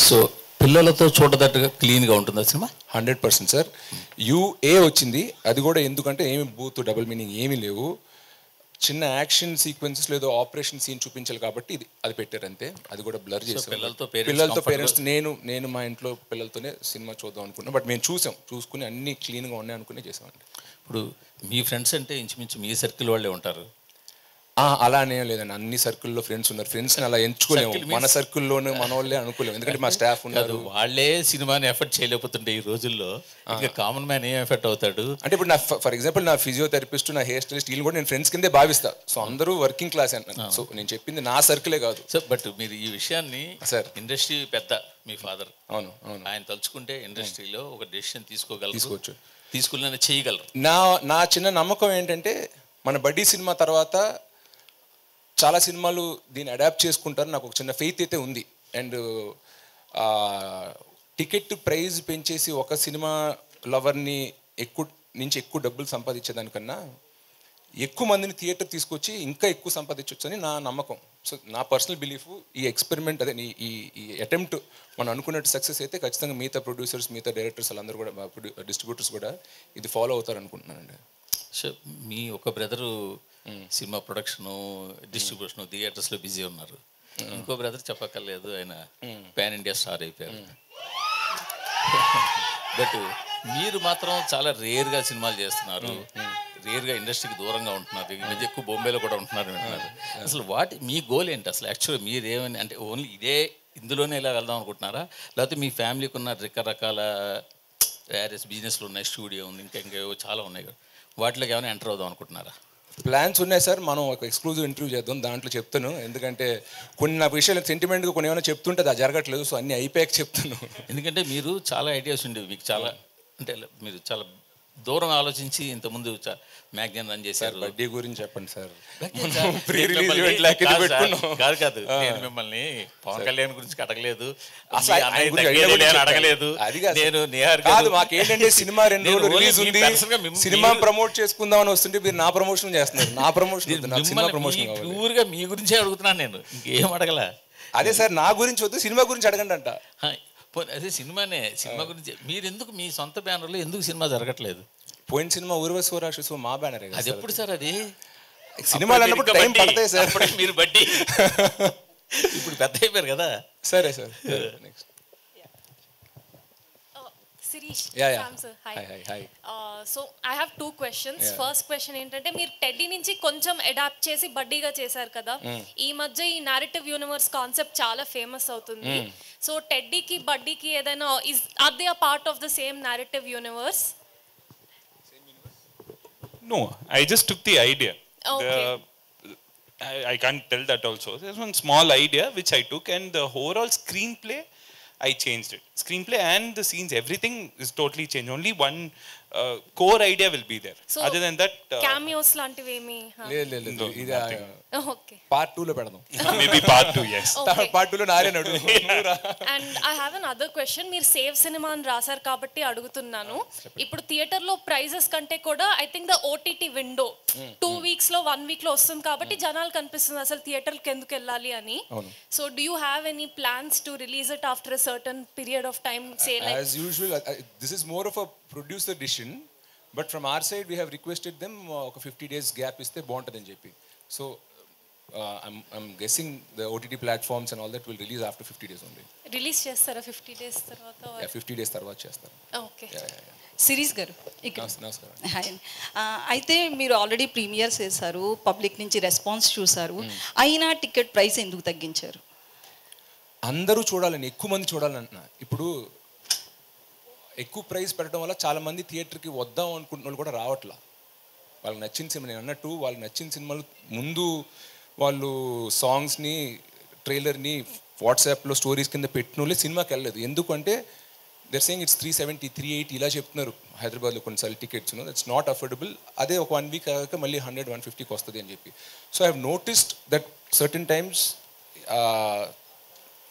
సో పిల్లలతో చూడదట్టుగా క్లీన్గా ఉంటుందా సినిమా? 100% సార్. UA వచ్చింది, అది కూడా ఎందుకంటే ఏమి బూత్ డబుల్ మీనింగ్ ఏమీ లేవు. చిన్న యాక్షన్ సీక్వెన్సెస్ లేదో ఆపరేషన్ సీన్ చూపించాలి కాబట్టి అది పెట్టారు అంతే. అది కూడా బ్లర్ చేసాం. పిల్లలతో పేరెంట్స్ నేను మా ఇంట్లో పిల్లలతోనే సినిమా చూద్దాం అనుకున్నాం, బట్ మేము చూసుకుని అన్ని క్లీన్గా ఉన్నాయి అనుకునే చేసామండి. ఇప్పుడు మీ ఫ్రెండ్స్ అంటే ఇంచుమించు మీ సర్కిల్ వాళ్ళే ఉంటారు? అలానే లేదండి, అన్ని సర్కిల్లో ఫ్రెండ్స్ ఉన్నారు. ఫ్రెండ్స్ని అలా ఎంచుకోలేము, మన సర్కిల్లోనే మన వాళ్ళే అనుకోలేము, ఎందుకంటే మా స్టాఫ్ ఉన్నారు. వాళ్ళే సినిమాని ఎఫర్ట్ చేయలేకపోతుంటే ఈ రోజుల్లో ఇంకా కామన్ మ్యాన్ ఏం ఎఫర్ట్ అవుతాడు? అంటే ఇప్పుడు ఫర్ ఎగ్జాంపుల్ నా ఫిజియోథెరపిస్ట్, నా హెయిర్ స్టైలిస్ట్ వీళ్ళు కూడా నేను ఫ్రెండ్స్ కిందే భావిస్తా. సో అందరూ వర్కింగ్ క్లాస్ అంటాను. సో నేను చెప్పింది నా సర్కిలే కాదు సార్. బట్ మీరు ఈ విషయాన్ని సార్, ఇండస్ట్రీ పెద్ద మీ ఫాదర్, అవును ఆయన తలుచుకుంటే ఇండస్ట్రీలో ఒక డెసిషన్ తీసుకోవచ్చు. తీసుకుని చేయగలరు. నా చిన్న నమ్మకం ఏంటంటే మన బడ్డీ సినిమా తర్వాత చాలా సినిమాలు దీన్ని అడాప్ట్ చేసుకుంటారు, నాకు ఒక చిన్న ఫెయిత్ అయితే ఉంది. అండ్ టికెట్ ప్రైజ్ పెంచేసి ఒక సినిమా లవర్ని ఎక్కువ డబ్బులు సంపాదించేదానికన్నా ఎక్కువ మందిని థియేటర్ తీసుకొచ్చి ఇంకా ఎక్కువ సంపాదించవచ్చు అని నా నమ్మకం. సో నా పర్సనల్ బిలీఫ్ ఈ ఎక్స్పెరిమెంట్ అదే ఈ అటెంప్ట్ మనం అనుకున్నట్టు సక్సెస్ అయితే ఖచ్చితంగా మిగతా ప్రొడ్యూసర్స్ మిగతా డైరెక్టర్స్ వాళ్ళందరూ కూడా డిస్ట్రిబ్యూటర్స్ కూడా ఇది ఫాలో అవుతారు అనుకుంటున్నానండి. సో మీ ఒక బ్రదరు సినిమా ప్రొడక్షను డిస్ట్రిబ్యూషను థియేటర్స్లో బిజీ ఉన్నారు, ఇంకో బ్రదర్ చెప్పక్కర్లేదు, ఆయన పాన్ ఇండియా స్టార్ అయిపోయారు. బట్ మీరు మాత్రం చాలా రేర్గా సినిమాలు చేస్తున్నారు, రేర్గా ఇండస్ట్రీకి దూరంగా ఉంటున్నారు, ఈ మధ్య ఎక్కువ బొంబేలో కూడా ఉంటున్నారు అంటున్నారు. అసలు మీ గోల్ ఏంటి అసలు? యాక్చువల్గా మీరేమని అంటే ఓన్లీ ఇందులోనే ఇలా వెళ్దాం అనుకుంటున్నారా, లేకపోతే మీ ఫ్యామిలీకి ఉన్న రకరకాల వేరియస్ బిజినెస్లు ఉన్నాయి, స్టూడియో ఉంది, ఇంకేవో చాలా ఉన్నాయి కదా, వాటిలోకి ఏమైనా ఎంటర్ అవుదాం అనుకుంటున్నారా? ప్లాన్స్ ఉన్నాయి సార్, మనం ఒక ఎక్స్క్లూజివ్ ఇంటర్వ్యూ చేద్దాం, దాంట్లో చెప్తాను. ఎందుకంటే కొన్ని నా విషయాలు సెంటిమెంట్గా కొన్ని ఏమైనా చెప్తుంటే అది జరగట్లేదు, సో అన్నీ అయిపోయాక చెప్తాను. ఎందుకంటే మీరు చాలా ఐడియాస్ ఉండేవి మీకు, చాలా అంటే మీరు చాలా దూరం ఆలోచించి ఇంతకుముందు మ్యాగజైన్ రన్ చేశారు. బడ్డీ గురించి చెప్పండి సార్. కాదు నేను మిమ్మల్ని పవన్ కళ్యాణ్ గురించి అడగలేదు, అడగలేదు. కాదు, మాకేంటంటే సినిమా 2 రోజులు రిలీజ్ ఉంది, సినిమా ప్రమోట్ చేసుకుందాం అని వస్తుంటే మీరు నా ప్రమోషన్ చేస్తున్నారు. నా ప్రమోషన్ సినిమా ప్రమోషన్ ఊరుగా మీ గురించే అడుగుతున్నాను నేను, ఇంకేం అడగల. అదే సార్, నా గురించి వద్దు, సినిమా గురించి అడగండి అంట. అదే సినిమా గురించి మీరు ఎందుకు మీ సొంత బ్యానర్లో ఎందుకు సినిమా జరగట్లేదు? పోయిన సినిమా ఊర్వశివరాక్షసు మా బ్యానరే కదా. అది ఎప్పుడు సార్? అది సినిమాలు అన్నప్పుడు టైం పడతాయి సార్. మీరు బడ్డీ ఇప్పుడు పెద్ద అయిపోయారు కదా. సరే sir. Next Sirish, Yeah. sir. Hi. So I have 2 questions. First question ఏంటంటే మీరు టెడ్డీ నుంచి కొంచెం అడాప్ట్ చేసి బడ్డీగా చేశారు కదా, ఈ మధ్య ఈ నారేటివ్ యూనివర్స్ కాన్సెప్ట్ చాలా ఫేమస్ అవుతుంది. సో టెడ్డీకి బడ్డీకి ఏదైనా are they a part of the same narrative universe? No, I just took the idea. Okay. I can't tell that also. There's one small idea which I took, and the overall screenplay I changed it. Screenplay and the scenes, everything is totally changed. Only one core idea will be there. So, other than that, cameos lantivi emi? లేదు, ఇది Okay. part 2 లో పెడదాం. Maybe part 2, yes. Okay. part 2 లో నారేనాడు. And I have another question. మీరు save cinema అని రాశారు కాబట్టి అడుగుతున్నాను. ఇప్పుడు థియేటర్ లో ప్రైజెస్ కంటే కూడా I think the OTT window 2 weeks లో 1 week లో వస్తుంది కాబట్టి జనాలు కనిపిస్తుంది అసలు థియేటర్ కి ఎందుకు వెళ్ళాలి అని. So do you have any plans to release it after a certain period of time, say like as usual? This is more of a producer decision, but from our side we have requested them ఒక 50 days gap ఇస్తే బాగుంటుందని చెప్పి. So I'm guessing the OTT platforms and all that will release after 50 days only. Release చేస్తారా 50 days తర్వాత? 50 days తర్వాత చేస్తారు. Okay. Series గారు నమస్కారం. హాయ్. అయితే మీరు ఆల్రెడీ ప్రీమియర్స్ చేశారు, పబ్లిక్ నుంచి రెస్పాన్స్ చూసారు, అయినా టికెట్ ప్రైస్ ఎందుకు తగ్గించారు? అందరూ చూడాలని, ఎక్కువ మంది చూడాలంటున్నా. ఇప్పుడు ఎక్కువ ప్రైస్ పెట్టడం వల్ల చాలా మంది థియేటర్కి వద్దాం అనుకుంటున్న వాళ్ళు కూడా రావట్లా. వాళ్ళకి నచ్చిన సినిమా, నేను అన్నట్టు వాళ్ళకి నచ్చిన సినిమాలు ముందు వాళ్ళు సాంగ్స్ని ట్రైలర్ని వాట్సాప్లో స్టోరీస్ కింద పెట్టిన వాళ్ళే సినిమాకి వెళ్ళలేదు. ఎందుకంటే దర్ సేయింగ్ ఇట్స్ 370, 380 ఇలా చెప్తున్నారు హైదరాబాద్లో కొన్నిసార్లు టికెట్స్. That's not affordable. అదే ఒక 1 week అయ్యాక మళ్ళీ 100, 150కి వస్తుంది అని చెప్పి. So I have noticed that certain times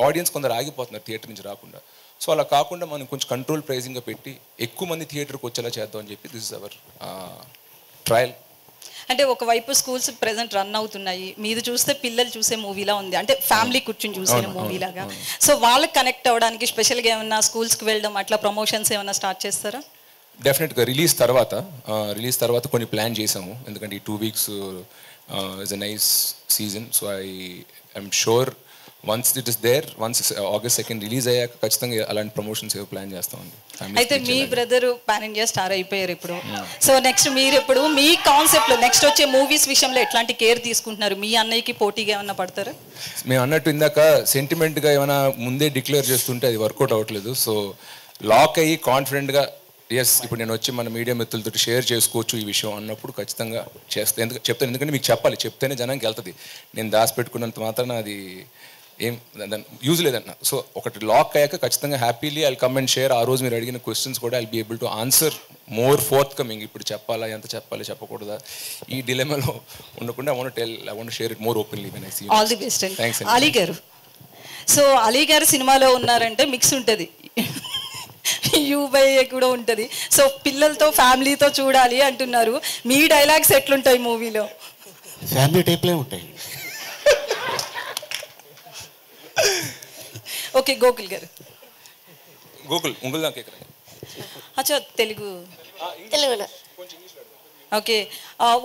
audience కొందరు ఆగిపోతున్నారు థియేటర్ నుంచి రాకుండా. సో అలా కాకుండా మనం కొంచెం కంట్రోల్ ప్రైజింగ్గా పెట్టి ఎక్కువ మంది థియేటర్కి వచ్చేలా చేద్దాం అని చెప్పి దిస్ ఇస్ అవర్ ట్రయల్. అంటే ఒకవైపు స్కూల్స్ ప్రెసెంట్ రన్ అవుతున్నాయి, మీది చూస్తే పిల్లలు చూసే మూవీలా ఉంది, అంటే ఫ్యామిలీ కూర్చొని చూసే మూవీలాగా. సో వాళ్ళకి కనెక్ట్ అవ్వడానికి స్పెషల్గా ఏమన్నా స్కూల్స్కి వెళ్ళడం అట్లా ప్రమోషన్స్ ఏమన్నా స్టార్ట్ చేస్తారా? డెఫినెట్గా రిలీజ్ తర్వాత కొన్ని ప్లాన్ చేసాము. ఎందుకంటే ఈ 2 weeks is a nice season. So I'm sure once it is there, once August 2 release అయ్యాక ఖచ్చితంగా అలాంటి ప్రమోషన్స్ ఏవో ప్లాన్ చేస్తామండి. అయితే మీ బ్రదర్ పాన్ ఇండియా స్టార్ అయిపోయారు ఇప్పుడు. సో నెక్స్ట్ మీరు ఇప్పుడు మీ కాన్సెప్ట్లో నెక్స్ట్ వచ్చే మూవీస్ విషయంలో ఎట్లాంటి కేర్ తీసుకుంటున్నారు? మీ అన్నయ్యకి పోటీగా ఏమన్నా పడతారా? మేము అన్నట్టు ఇందాక సెంటిమెంట్గా ఏమైనా ముందే డిక్లేర్ చేస్తుంటే అది వర్కౌట్ అవ్వట్లేదు. సో లాక్ అయ్యి కాన్ఫిడెంట్గా ఎస్ ఇప్పుడు నేను వచ్చి మన మీడియా మిత్రులతో షేర్ చేసుకోవచ్చు ఈ విషయం అన్నప్పుడు ఖచ్చితంగా చెప్తాను. ఎందుకంటే మీకు చెప్తేనే జనానికి వెళ్తుంది. నేను దాచిపెట్టుకున్నంత మాత్రాన అది ఏం దాని యూజ్ లేదన్న. సో ఒకటి లాక్ అయ్యాక ఖచ్చితంగా happily I come and share. ఆ రోజు మీరు అడిగిన క్వశ్చన్స్ కూడా I be able to answer more forthcoming. ఇప్పుడు చెప్పాలా, ఎంత చెప్పాలి, చెప్పకూడదా, ఈ డిలెమాలో ఉండకుండా I want share it more openly when I see. All the best. Thanks. Ali గారు, సో అలీ గారు సినిమాలో ఉన్నారంటే మిక్స్ ఉంటుంది, యూబై కూడా ఉంటుంది. సో పిల్లలతో ఫ్యామిలీతో చూడాలి అంటున్నారు. మీ డైలాగ్స్ ఎట్లుంటాయి మూవీలో? ఫ్యామిలీ టైప్లే ఉంటాయి. ఓకే, గోకుల్ గారు. గోకుల్ ఉంగుల్ దాకా ఇక్కడ. అచ్చా, Telugu. Okay,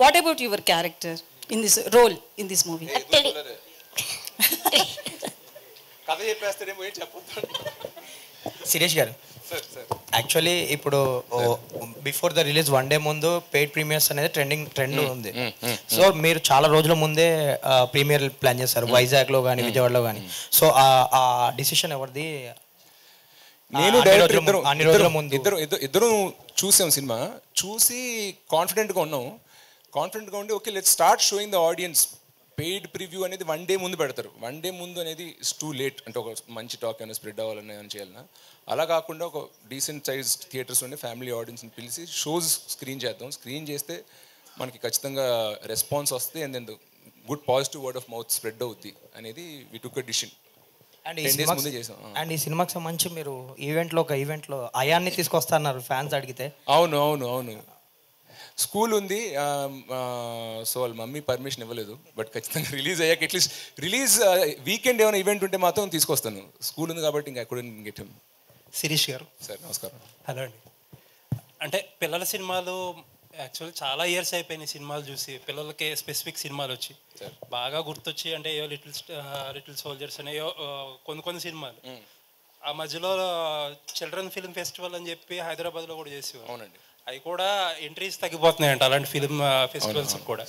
what about your character in this role in this movie? కథ చెప్పేస్తాడేమో ఏం చెప్పొద్దు. శిరీష్ గారు, యాక్చువల్లీ ఇప్పుడు బిఫోర్ ద రిలీజ్ 1 day ముందు పెయిడ్ ప్రీమియర్స్ అనేది ట్రెండ్ ఉంది. సో మీరు చాలా రోజుల ముందే ప్రీమియర్ ప్లాన్ చేశారు, వైజాగ్లో కానీ విజయవాడలో కానీ. సో ఆ డిసిషన్ ఎవరిది? నేను డైరెక్టర్ ఇద్దరు చూసాం సినిమా, చూసి కాన్ఫిడెంట్గా ఉన్నాం. కాన్ఫిడెంట్గా ఉండి okay let's start showing the audience. Paid preview అనేది 1 day ముందు పెడతారు. 1 day ముందు అనేది ఇట్స్ టూ లేట్. అంటే ఒక మంచి టాక్ ఏమైనా స్ప్రెడ్ అవ్వాలని ఏమైనా చేయాలన్నా, అలా కాకుండా ఒక డీసెంట్ సైజ్ థియేటర్స్లోనే ఫ్యామిలీ ఆడియన్స్ని పిలిచి షోస్ స్క్రీన్ చేద్దాం. స్క్రీన్ చేస్తే మనకి ఖచ్చితంగా రెస్పాన్స్ వస్తుంది and then good positive word of mouth spread అవుద్ది అనేది వి టుక్ ఎ డిసిషన్. అండ్ ఈ సినిమాకి సంబంధించి మీరు ఒక ఈవెంట్లో అయాన్ని తీసుకొస్తున్నారు ఫ్యాన్స్ అడిగితే. అవును స్కూల్ ఉంది. సో వాళ్ళ మమ్మీ పర్మిషన్ ఇవ్వలేదు. బట్ ఖచ్చితంగా రిలీజ్ అయ్యాక అట్లీస్ట్ రిలీజ్ వీకెండ్ ఏమైనా ఈవెంట్ ఉంటే మాత్రం తీసుకొస్తాను. స్కూల్ ఉంది కాబట్టి ఇంకా ఎక్కడ గెట్ హిమ్. శిరీష్ గారు సార్ నమస్కారం. హలో అండి. అంటే పిల్లల సినిమాలు యాక్చువల్లీ చాలా ఇయర్స్ అయిపోయినాయి సినిమాలు చూసి. పిల్లలకి స్పెసిఫిక్ సినిమాలు వచ్చి బాగా గుర్తొచ్చి అంటే ఏవో లిటిల్ సోల్జర్స్ అనేయో కొన్ని సినిమాలు. ఆ మధ్యలో చిల్డ్రన్ ఫిల్మ్ ఫెస్టివల్ అని చెప్పి హైదరాబాద్లో కూడా చేసేవారు. అవునండి. అవి కూడా ఎంట్రీస్ తగ్గిపోతున్నాయంట అలాంటి ఫిల్మ్ ఫెస్టివల్స్ కూడా.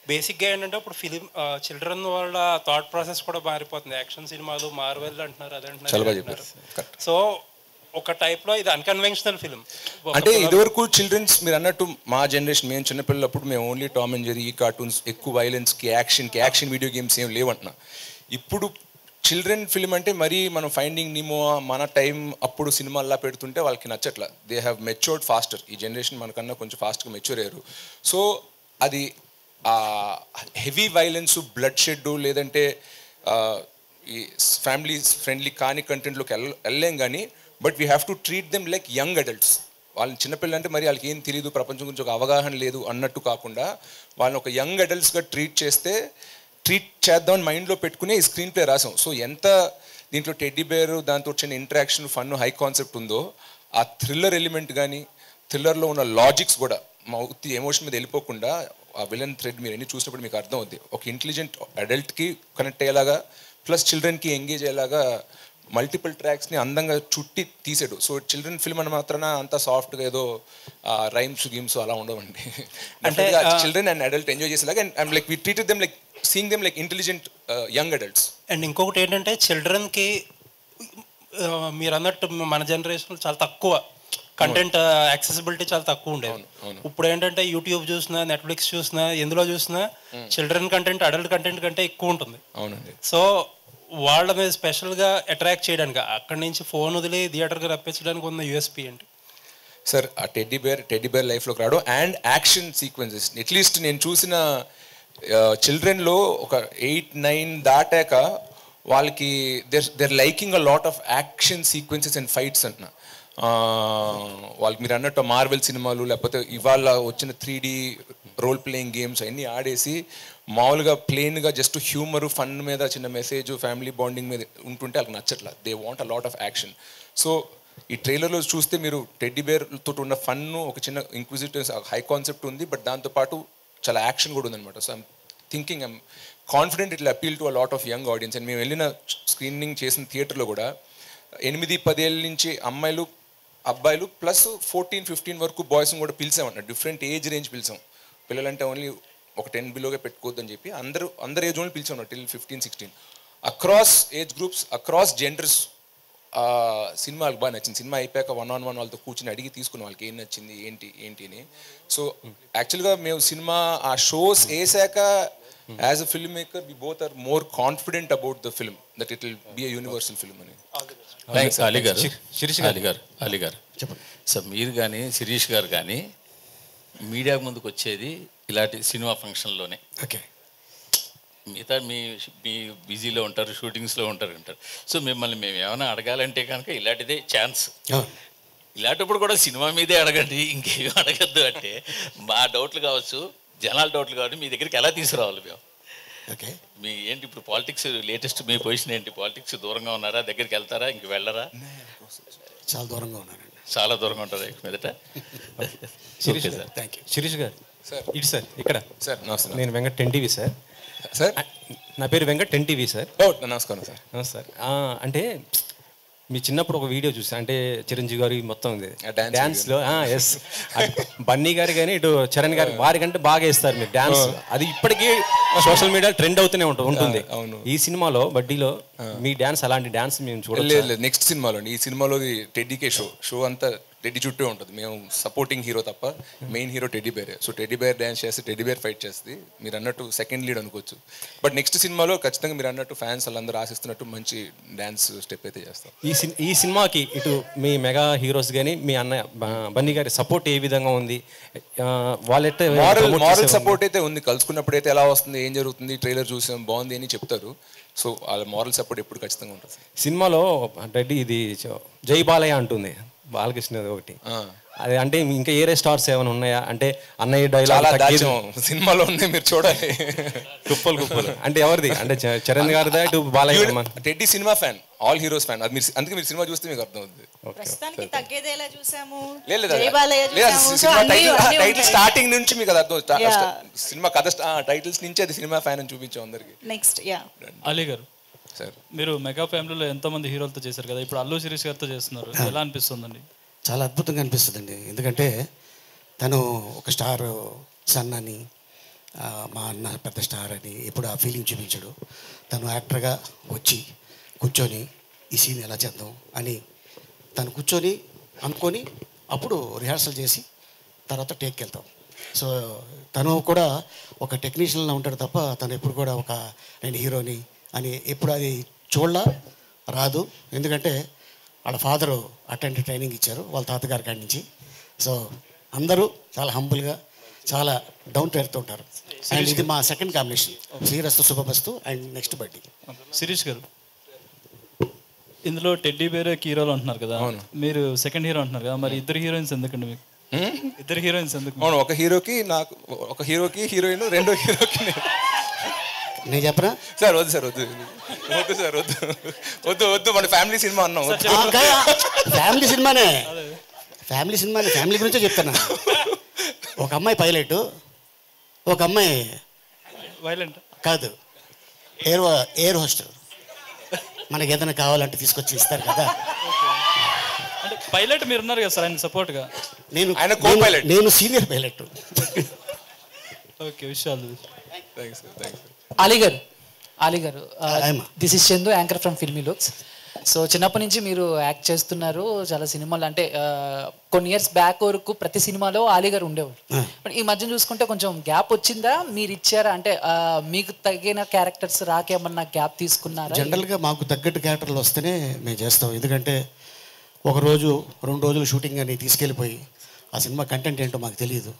బేసిక్గా ఏంటంటే ఇప్పుడు ఫిలిం చిల్డ్రన్ వాళ్ళ థాట్ ప్రాసెస్ కూడా మారిపోతుంది. యాక్షన్ సినిమాలు మార్వెల్ అంటున్నారు, అదంటున్నారు. సో ఒక టైప్లో ఇది అన్కన్వెన్షనల్ ఫిల్మ్. అంటే ఇదివరకు చిల్డ్రన్స్ మీరు అన్నట్టు మా జనరేషన్ మేము చిన్నపిల్లలప్పుడు మేము ఓన్లీ టామ్ అండ్ జెర్రీ, ఈ కార్టూన్స్, ఎక్కువ వైలెన్స్కి యాక్షన్ వీడియో గేమ్స్ ఏం లేవంటున్నా. ఇప్పుడు చిల్డ్రన్ ఫిల్మ్ అంటే మరీ మనం ఫైండింగ్ నిమో మన టైం అప్పుడు సినిమాల్లా పెడుతుంటే వాళ్ళకి నచ్చట్లా. They have matured faster. ఈ జనరేషన్ మనకన్నా కొంచెం ఫాస్ట్గా మెచ్యూర్ అయ్యారు. సో అది హెవీ వైలెన్స్, బ్లడ్ షెడ్ లేదంటే ఈ ఫ్యామిలీ ఫ్రెండ్లీ కాని కంటెంట్లోకి వెళ్ళలేం కానీ but we have to treat them like young adults. వాళ్ళని చిన్నపిల్లలు అంటే మరి వాళ్ళకి ఏం తెలియదు, ప్రపంచం గురించి ఒక అవగాహన లేదు అన్నట్టు కాకుండా వాళ్ళని ఒక యంగ్ అడల్ట్స్గా ట్రీట్ చేద్దామని మైండ్లో పెట్టుకునే ఈ స్క్రీన్ ప్లే రాసాం. సో ఎంత దీంట్లో టెడ్డీ బేర్ దాంతో వచ్చిన ఇంటరాక్షన్, ఫన్, హై కాన్సెప్ట్ ఉందో ఆ థ్రిల్లర్ ఎలిమెంట్ కానీ థ్రిల్లర్లో ఉన్న లాజిక్స్ కూడా మా ఉత్తి ఎమోషన్ మీద వెళ్ళిపోకుండా ఆ విలన్ థ్రెడ్ మీరు ఎన్ని చూసినప్పుడు మీకు అర్థం అవుద్ది. ఒక ఇంటెలిజెంట్ అడల్ట్కి కనెక్ట్ అయ్యేలాగా ప్లస్ చిల్డ్రన్కి ఎంగేజ్ అయ్యేలాగా మల్టిపుల్ ట్రాక్స్ని అందంగా చుట్టి తీసాడు. సో చిల్డ్రన్ ఫిల్మ్ అని మాత్రాన అంత సాఫ్ట్గా ఏదో రైమ్స్ గేమ్స్ అలా ఉండవండి. అంటే చిల్డ్రన్ అండ్ అడల్ట్ ఎంజాయ్ చేసేలాగా and like we treated them like seeing them like intelligent young adults. And ఇంకొకటి ఏంటంటే చిల్డ్రన్కి మీరు అన్నట్టు మన జనరేషన్లో చాలా తక్కువ కంటెంట్ యాక్సెసిబిలిటీ చాలా తక్కువ ఉండేది. ఇప్పుడు ఏంటంటే యూట్యూబ్ చూసినా, నెట్ఫ్లిక్స్ చూసినా, ఎందులో చూసినా చిల్డ్రన్ కంటెంట్ అడల్ట్ కంటెంట్ కంటే ఎక్కువ ఉంటుంది. అవునండి. సో వాళ్ళ మీద స్పెషల్గా అట్రాక్ట్ చేయడానికి అక్కడి నుంచి ఫోన్ వదిలి థియేటర్కి రప్పించడానికి ఉన్న యూఎస్పీ ఏంటి? సార్ ఆ టెడ్డీ బేర్ లైఫ్లోకి రావడం అండ్ యాక్షన్ సీక్వెన్సెస్. అట్లీస్ట్ నేను చూసిన చిల్డ్రన్లో ఒక 8-9 దాటాక వాళ్ళకి their liking a lot of action sequences and fights అంటున్నా. వాళ్ళకి మీరు అన్నట్టు మార్వెల్ సినిమాలు లేకపోతే ఇవాళ వచ్చిన 3D రోల్ ప్లేయింగ్ గేమ్స్ అన్నీ ఆడేసి మామూలుగా ప్లెయిన్గా జస్ట్ హ్యూమర్, ఫన్ మీద చిన్న మెసేజ్, ఫ్యామిలీ బాండింగ్ మీద ఉంటుంటే వాళ్ళకి నచ్చట్లా. They want a lot of action. So ఈ ట్రైలర్లో చూస్తే మీరు టెడ్డీ బేర్ తోటి ఉన్న ఫన్ను, ఒక చిన్న ఇంక్విజిటివ్ హై కాన్సెప్ట్ ఉంది, బట్ దాంతోపాటు చాలా యాక్షన్ కూడా ఉందన్నమాట. So I'm thinking I'm confident it will appeal to a lot of young audience. And మేము వెళ్ళిన స్క్రీనింగ్ చేసిన థియేటర్లో కూడా 8-10 ఏళ్ళ నుంచి అమ్మాయిలు, అబ్బాయిలు ప్లస్ 14-15 వరకు బాయ్స్ని కూడా పిలిచామన్నమాట. డిఫరెంట్ ఏజ్ రేంజ్ పిలిచాం. పిల్లలంటే ఓన్లీ ఒక 10 బిలోగా పెట్టుకోవద్దని చెప్పి అందరు ఏజ్ వాళ్ళు పిలిచాం till 15-16. Across age groups, across genders సినిమాకి బాగా నచ్చింది. సినిమా అయిపోయాక 1-on-1 వాళ్ళతో కూర్చుని అడిగి తీసుకున్న వాళ్ళకి ఏం నచ్చింది ఏంటి అని. సో యాక్చువల్గా మేము సినిమా ఆ షోస్ వేసాక as a film maker we both are more confident about the film that it will be a universal film అని. అలీ గారు చెప్పండి సార్. మీరు కానీ శిరీష్ గారు కానీ మీడియా ముందుకు వచ్చేది ఇలాంటి సినిమా ఫంక్షన్లోనే. ఓకే. మిగతా మీ బిజీలో ఉంటారు, షూటింగ్స్లో అంటారు. సో మిమ్మల్ని మేము ఏమైనా అడగాలంటే కనుక ఇలాంటిదే ఛాన్స్. ఇలాంటప్పుడు కూడా సినిమా మీదే అడగండి, ఇంకేమీ అడగద్దు అంటే మా డౌట్లు కావచ్చు, జనాల డౌట్లు కాబట్టి మీ దగ్గరికి ఎలా తీసుకురావాలి మేము? ఓకే. మీ ఏంటి ఇప్పుడు పాలిటిక్స్ లేటెస్ట్ మీ పొజిషన్ ఏంటి? పాలిటిక్స్ దూరంగా ఉన్నారా, దగ్గరికి వెళ్తారా, ఇంక వెళ్ళరా? చాలా దూరంగా ఉన్నారండి. చాలా దూరంగా ఉంటారా ఇక మీదట? Sirish sir, sir, thank you. Sirish గారు సార్, ఇటు సార్, ఇక్కడ సార్. నమస్తే. నేను వెంకట్ 10 టీవీ సార్. సార్, నా పేరు వెంకట్ 10 టీవీ సార్. నమస్కారం సార్. నమస్తే సార్. అంటే మీ చిన్నప్పుడు ఒక వీడియో చూసా, అంటే చిరంజీవి గారి మొత్తం డ్యాన్స్లో ఎస్ బన్నీ గారు కానీ ఇటు చరణ్ గారు వారికంటే బాగా వేస్తారు మీరు డ్యాన్స్. అది ఇప్పటికీ సోషల్ మీడియా ట్రెండ్ అవుతూనే ఉంటుంది. ఈ సినిమాలో బడ్డీలో మీ డ్యాన్స్ అలాంటి డ్యాన్స్ మేము చూడలేదు. నెక్స్ట్ సినిమాలో, ఈ సినిమాలో టెడ్డీకే షో అంతా టెడ్డీ చుట్టూ ఉంటుంది. మేము సపోర్టింగ్ హీరో తప్ప మెయిన్ హీరో టెడ్డీ బేరే. సో టెడ్డీ బేర్ డ్యాన్స్ చేస్తే టెడ్డీ బేర్ ఫైట్ చేస్తుంది. మీరు అన్నట్టు సెకండ్ లీడ్ అనుకోవచ్చు. బట్ నెక్స్ట్ సినిమాలో ఖచ్చితంగా మీరు అన్నట్టు ఫ్యాన్స్ వాళ్ళందరూ ఆశిస్తున్నట్టు మంచి డ్యాన్స్ స్టెప్ అయితే చేస్తాం. ఈ సినిమాకి ఇటు మీ మెగా హీరోస్ కానీ మీ అన్నయ్య బన్నీ గారి సపోర్ట్ ఏ విధంగా ఉంది? వాళ్ళైతే మారల్ సపోర్ట్ అయితే ఉంది. కలుసుకున్నప్పుడు అయితే ఎలా వస్తుంది, ఏం జరుగుతుంది, ట్రైలర్ చూసాం బాగుంది అని చెప్తారు. సో వాళ్ళ మారల్ సపోర్ట్ ఎప్పుడు ఖచ్చితంగా ఉంటుంది. సినిమాలో రెడ్డి ఇది జై బాలయ్య అంటుంది బాలకృష్ణ ఒకటి. అది అంటే ఇంకా ఏరే స్టార్స్ ఏమైనా ఉన్నాయా? అంటే అన్నయ్య డైలాగ్ సినిమాలో ఉన్నాయి, మీరు చూడాలి. కుప్పలు అంటే ఎవరిది? అంటే చరణ్ గారిదా ఇటు Balayya? Teddy cinema fan, all heroes fan. అది మీరు అందుకే మీరు సినిమా చూస్తే మీకు అర్థం అవుతుంది. ప్రస్తుతానికి తగ్గేదేలా చూసాము, టైటిల్ స్టార్టింగ్ నుంచి మీకు అది అర్థం. సినిమా కథ టైటిల్స్ నుంచి అది సినిమా ఫ్యాన్ అని చూపించాం అందరికి. నెక్స్ట్ అలీ గారు సార్, మీరు మెగా ఫ్యామిలీలో ఎంతోమంది హీరోలతో చేశారు కదా, ఇప్పుడు అల్లు శిరీష్ గారితో చేస్తున్నారు, ఎలా అనిపిస్తుందండి? చాలా అద్భుతంగా అనిపిస్తుందండి. ఎందుకంటే తను ఒక స్టార్ సన్ అని, మా అన్న పెద్ద స్టార్ అని ఎప్పుడు ఆ ఫీలింగ్ చూపించాడు. తను యాక్టర్గా వచ్చి కూర్చొని ఈ సీన్ ఎలా చేద్దాం అని తను కూర్చొని అనుకొని అప్పుడు రిహార్సల్ చేసి తర్వాత టేక్కి వెళ్తాం. సో తను కూడా ఒక టెక్నీషియన్లా ఉంటాడు తప్ప తను ఎప్పుడు కూడా ఒక నేను హీరోని అని ఎప్పుడు అది చూడలా రాదు. ఎందుకంటే వాళ్ళ ఫాదరు అటెండ్ ట్రైనింగ్ ఇచ్చారు వాళ్ళ తాతగారి కాడి నుంచి. సో అందరూ చాలా హంబుల్గా చాలా డౌన్ టు ఎర్త్ ఉంటారు. అండ్ ఇది మా second combination, Srirastu Subhamastu and next బడ్డీ. శిరీష్ గారు, ఇందులో టెడ్డీ బేర్ హీరోలు అంటున్నారు కదా, మీరు సెకండ్ హీరో అంటున్నారు కదా, మరి ఇద్దరు హీరోయిన్స్ ఎందుకండి మీకు? ఇద్దరు హీరోయిన్స్ ఎందుకు? అవును, ఒక హీరోకి నాకు, ఒక హీరోకి హీరోయిన్, రెండో హీరోకి నేను చెప్పరా సార్? వద్దు సార్, వద్దు సార్, వద్దు మన ఫ్యామిలీ సినిమా అన్నాం. ఫ్యామిలీ సినిమానే, ఫ్యామిలీ గురించే చెప్తాను. ఒక అమ్మాయి పైలట్, ఒక అమ్మాయి వైలెంట్ కాదు ఎయిర్ హోస్టల్. మనకి ఏదైనా కావాలంటే తీసుకొచ్చి ఇస్తారు కదా. అంటే పైలట్ మీరు ఉన్నారు కదా సార్, ఆయన సపోర్ట్గా. నేను సీనియర్ పైలట్. ఓకే, విషయాలు. అలీ గారు this is Chandu, anchor from filmy looks. So చిన్నప్పటి నుంచి మీరు యాక్ట్ చేస్తున్నారు చాలా సినిమాలు. అంటే కొన్ని ఇయర్స్ బ్యాక్ వరకు ప్రతి సినిమాలో అలీ గారు ఉండేవారు. బట్ ఈ మధ్య చూసుకుంటే కొంచెం గ్యాప్ వచ్చిందా? మీరు ఇచ్చారా? అంటే మీకు తగిన క్యారెక్టర్స్ రాకేమన్నా గ్యాప్ తీసుకున్నారా? జనరల్గా మాకు తగ్గట్టు క్యారెక్టర్లు వస్తేనే మేము చేస్తాం. ఎందుకంటే ఒక రోజు 2 రోజులు షూటింగ్ అని తీసుకెళ్ళిపోయి ఆ సినిమా కంటెంట్ ఏంటో మాకు తెలియదు.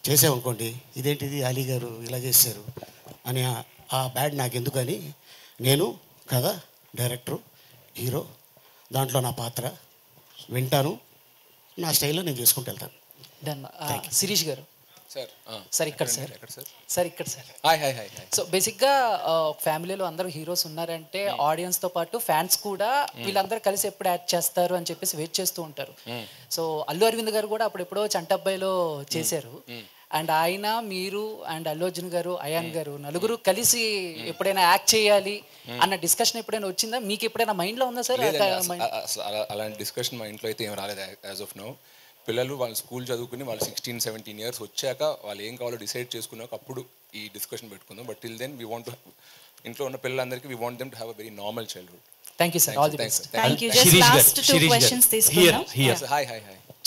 చేసామనుకోండి, ఇదేంటిది అలీ గారు ఇలా చేశారు అని ఆ బ్యాడ్ నాకు ఎందుకని నేను కథ, డైరెక్టరు, హీరో, దాంట్లో నా పాత్ర వింటాను, నా స్టైల్లో నేను చేసుకుంటూ వెళ్తాను. శిరీష్ గారు సార్ ఇక్కడ ఇక్కడ సార్. హాయ్. సో బేసిక్గా ఫ్యామిలీలో అందరూ హీరోస్ ఉన్నారంటే ఆడియన్స్తో పాటు ఫ్యాన్స్ కూడా వీళ్ళందరూ కలిసి ఎప్పుడు యాక్ట్ చేస్తారు అని చెప్పేసి వెయిట్ చేస్తూ ఉంటారు. సో అల్లు అరవింద్ గారు కూడా అప్పుడెప్పుడో చంటబ్బాయిలో చేశారు. అండ్ ఆయన, మీరు అండ్ అల్లు అర్జున్ గారు, అయాన్ గారు నలుగురు కలిసి ఎప్పుడైనా యాక్ట్ చేయాలి అన్న డిస్కషన్ ఎప్పుడైనా వచ్చిందా? మీకు ఎప్పుడైనా మైండ్లో ఉందా సార్? అలాంటి డిస్కషన్ మా ఇంట్లో అయితే ఏం రాలేదు యాజ్ ఆఫ్ నౌ. పిల్లలు వాళ్ళు స్కూల్ చదువుకుని వాళ్ళు 16-17 ఇయర్స్ వచ్చాక వాళ్ళు ఏం కావాలో డిసైడ్ చేసుకున్నాక అప్పుడు ఈ డిస్కషన్ పెట్టుకుందాం. But till then we want to, ఇంట్లో ఉన్న పిల్లలందరికీ we want them to have a very normal childhood. Thank you sir, all the best. Thank you. Just last 2 questions తీసుకుందాం. హాయ్.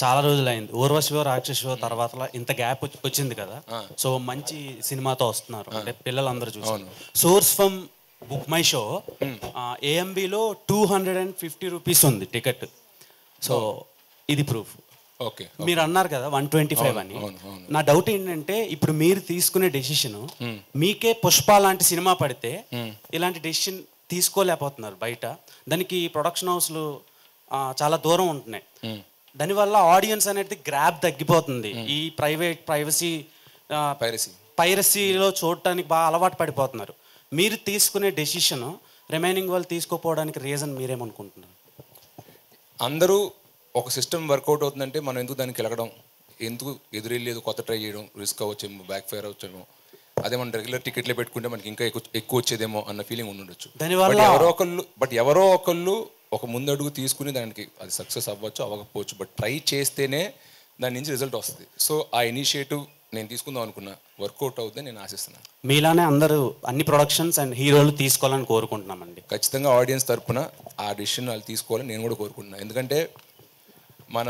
చాలా రోజులైంది. ఊర్వశివో రాక్షసో తర్వాత ఇంత గ్యాప్ వచ్చింది కదా. సో మంచి సినిమాతో వస్తున్నారు అంటే పిల్లలందరూ చూసారు. Source from book my show ఏఎంబిలో 250 రూపీస్ ఉంది టికెట్. సో ఇది ప్రూఫ్. ఓకే, మీరు అన్నారు కదా 125 అని. నా డౌట్ ఏంటంటే ఇప్పుడు మీరు తీసుకునే డెసిషన్ మీకే పుష్ప లాంటి సినిమా పడితే ఇలాంటి డెసిషన్ తీసుకోలేకపోతున్నారు బయట. దానికి ప్రొడక్షన్ హౌస్లు చాలా దూరం ఉంటున్నాయి. దానివల్ల ఆడియన్స్ అనేది గ్రాప్ తగ్గిపోతుంది. ఈ పైరసీలో చూడటానికి బాగా అలవాటు పడిపోతున్నారు. మీరు తీసుకునే డెసిషన్ రిమైనింగ్ వాళ్ళు తీసుకోపోవడానికి రీజన్ మీరేమనుకుంటున్నారు? అందరూ ఒక సిస్టమ్ వర్కౌట్ అవుతుందంటే మనం ఎందుకు దానికి వెళ్ళడం, ఎందుకు ఎదురెళ్ళేది కొత్త ట్రై చేయడం, రిస్క్ అవ్వచ్చేమో, బ్యాక్ ఫైర్ అవ్వచ్చేమో, అదే మనం రెగ్యులర్ టికెట్లే పెట్టుకుంటే మనకి ఇంకా ఎక్కువ వచ్చేదేమో అన్న ఫీలింగ్ ఉండొచ్చు. ఎవరో ఒకళ్ళు ఒక ముందడుగు తీసుకుని దానికి అది సక్సెస్ అవ్వచ్చు అవ్వకపోవచ్చు, బట్ ట్రై చేస్తేనే దాని నుంచి రిజల్ట్ వస్తుంది. సో ఆ ఇనిషియేటివ్ నేను తీసుకుందాం అనుకున్నా, వర్కౌట్ అవుతుందని నేను ఆశిస్తున్నాను. మీలానే అందరూ అన్ని ప్రొడక్షన్స్ అండ్ హీరోలు తీసుకోవాలని కోరుకుంటున్నామండి. ఖచ్చితంగా ఆడియన్స్ తరపున ఆ డిసిషన్ వాళ్ళు తీసుకోవాలని నేను కూడా కోరుకుంటున్నాను. ఎందుకంటే మన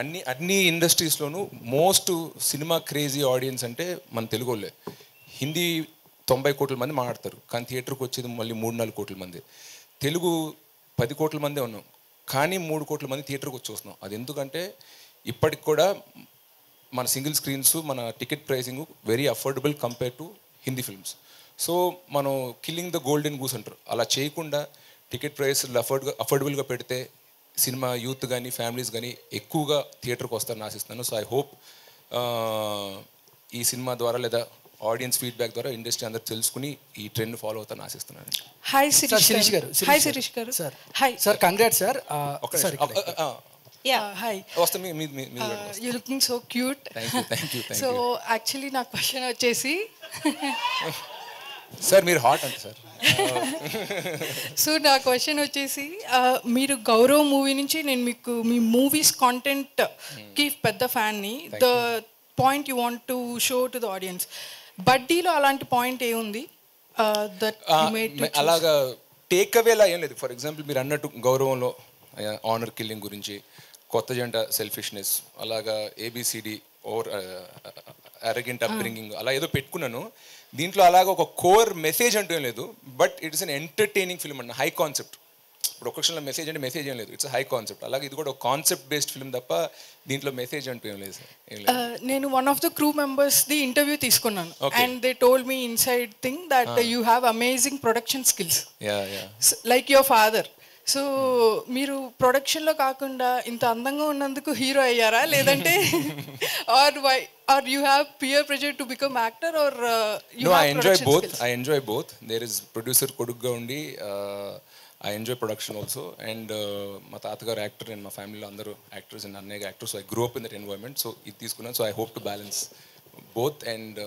అన్ని ఇండస్ట్రీస్లోనూ మోస్ట్ సినిమా క్రేజీ ఆడియన్స్ అంటే మన తెలుగు వాళ్ళే. హిందీ 90 కోట్ల మంది మాట్లాడతారు, కానీ థియేటర్కి వచ్చేది మళ్ళీ 3-4 కోట్ల మంది. తెలుగు 10 కోట్ల మందే ఉన్నాం, కానీ 3 కోట్ల మంది థియేటర్కి వచ్చి వస్తున్నాం. అది ఎందుకంటే ఇప్పటికి కూడా మన సింగిల్ స్క్రీన్స్, మన ticket pricing very affordable compare to Hindi films. So మనం కిల్లింగ్ ద గోల్డెన్ గూస్ అంటారు, అలా చేయకుండా టికెట్ ప్రైస్ అఫోర్డబుల్గా పెడితే సినిమా యూత్ కానీ ఫ్యామిలీస్ కానీ ఎక్కువగా థియేటర్కి వస్తారని ఆశిస్తున్నాను. సో ఐ హోప్ ఈ సినిమా ద్వారా లేదా ఆడియన్స్ ఫీడ్బ్యాక్ ద్వారా ఇండస్ట్రీ అందరూ తెలుసుకుని ఈ ట్రెండ్ ఫాలో అవుతారని ఆశిస్తున్నాను. హాయ్ శిరీష్ గారు. హాయ్ శిరీష్ గారు. Sir hi sir, congrats sir. Hi, you looking so cute. So actually నా క్వశ్చన్ వచ్చేసి సార్ మీరు హాట్ అంటే సార్. సో నా క్వశ్చన్ వచ్చేసి మీరు గౌరవ్ మూవీ నుంచి నేను మీకు మీ మూవీస్ కాంటెంట్కి పెద్ద ఫ్యాన్ని. The point you want to show to the audience. బడ్డీలో అలాంటి పాయింట్ ఏముంది? అలాగా టేక్ అవేలా ఏం లేదు. ఫర్ ఎగ్జాంపుల్ మీరు అన్నట్టు గౌరవంలో ఆనర్ కిల్లింగ్ గురించి, కొత్త జంట సెల్ఫిష్నెస్, అలాగా ఏబిసిడి ఓవర్ అరగెంట్ అప్బ్రింగింగ్ అలా ఏదో పెట్టుకున్నాను. దీంట్లో అలాగ ఒక కోర్ మెసేజ్ అంటూ ఏం లేదు, but it's an entertaining film అన్న, హై కాన్సెప్ట్. ఇప్పుడు ఒక్కొక్కసారి మెసేజ్ అంటే మెసేజ్ ఏం లేదు, ఇట్స్ హై కాన్సెప్ట్. అలాగే ఇది కూడా ఒక కాన్సెప్ట్ బేస్డ్ ఫిల్మ్ తప్ప దీంట్లో మెసేజ్ అంటూ ఏం లేదు సార్. నేను one of the crew members the interview తీసుకున్నాను and they told me inside thing that you have amazing production skills like your father. So మీరు ప్రొడక్షన్లో కాకుండా ఇంత అందంగా ఉన్నందుకు హీరో అయ్యారా, లేదంటే or you have peer pressure to become actor or you I enjoy both. There is producer కొడుకుగా ఉండి I enjoy production also, and మా తాతగారు యాక్టర్ అండ్ మా ఫ్యామిలీలో అందరూ యాక్టర్స్ అండ్ అన్నయ్య actors. I grow up in that environment. So ఇది తీసుకున్నాను. So I hope to balance both. And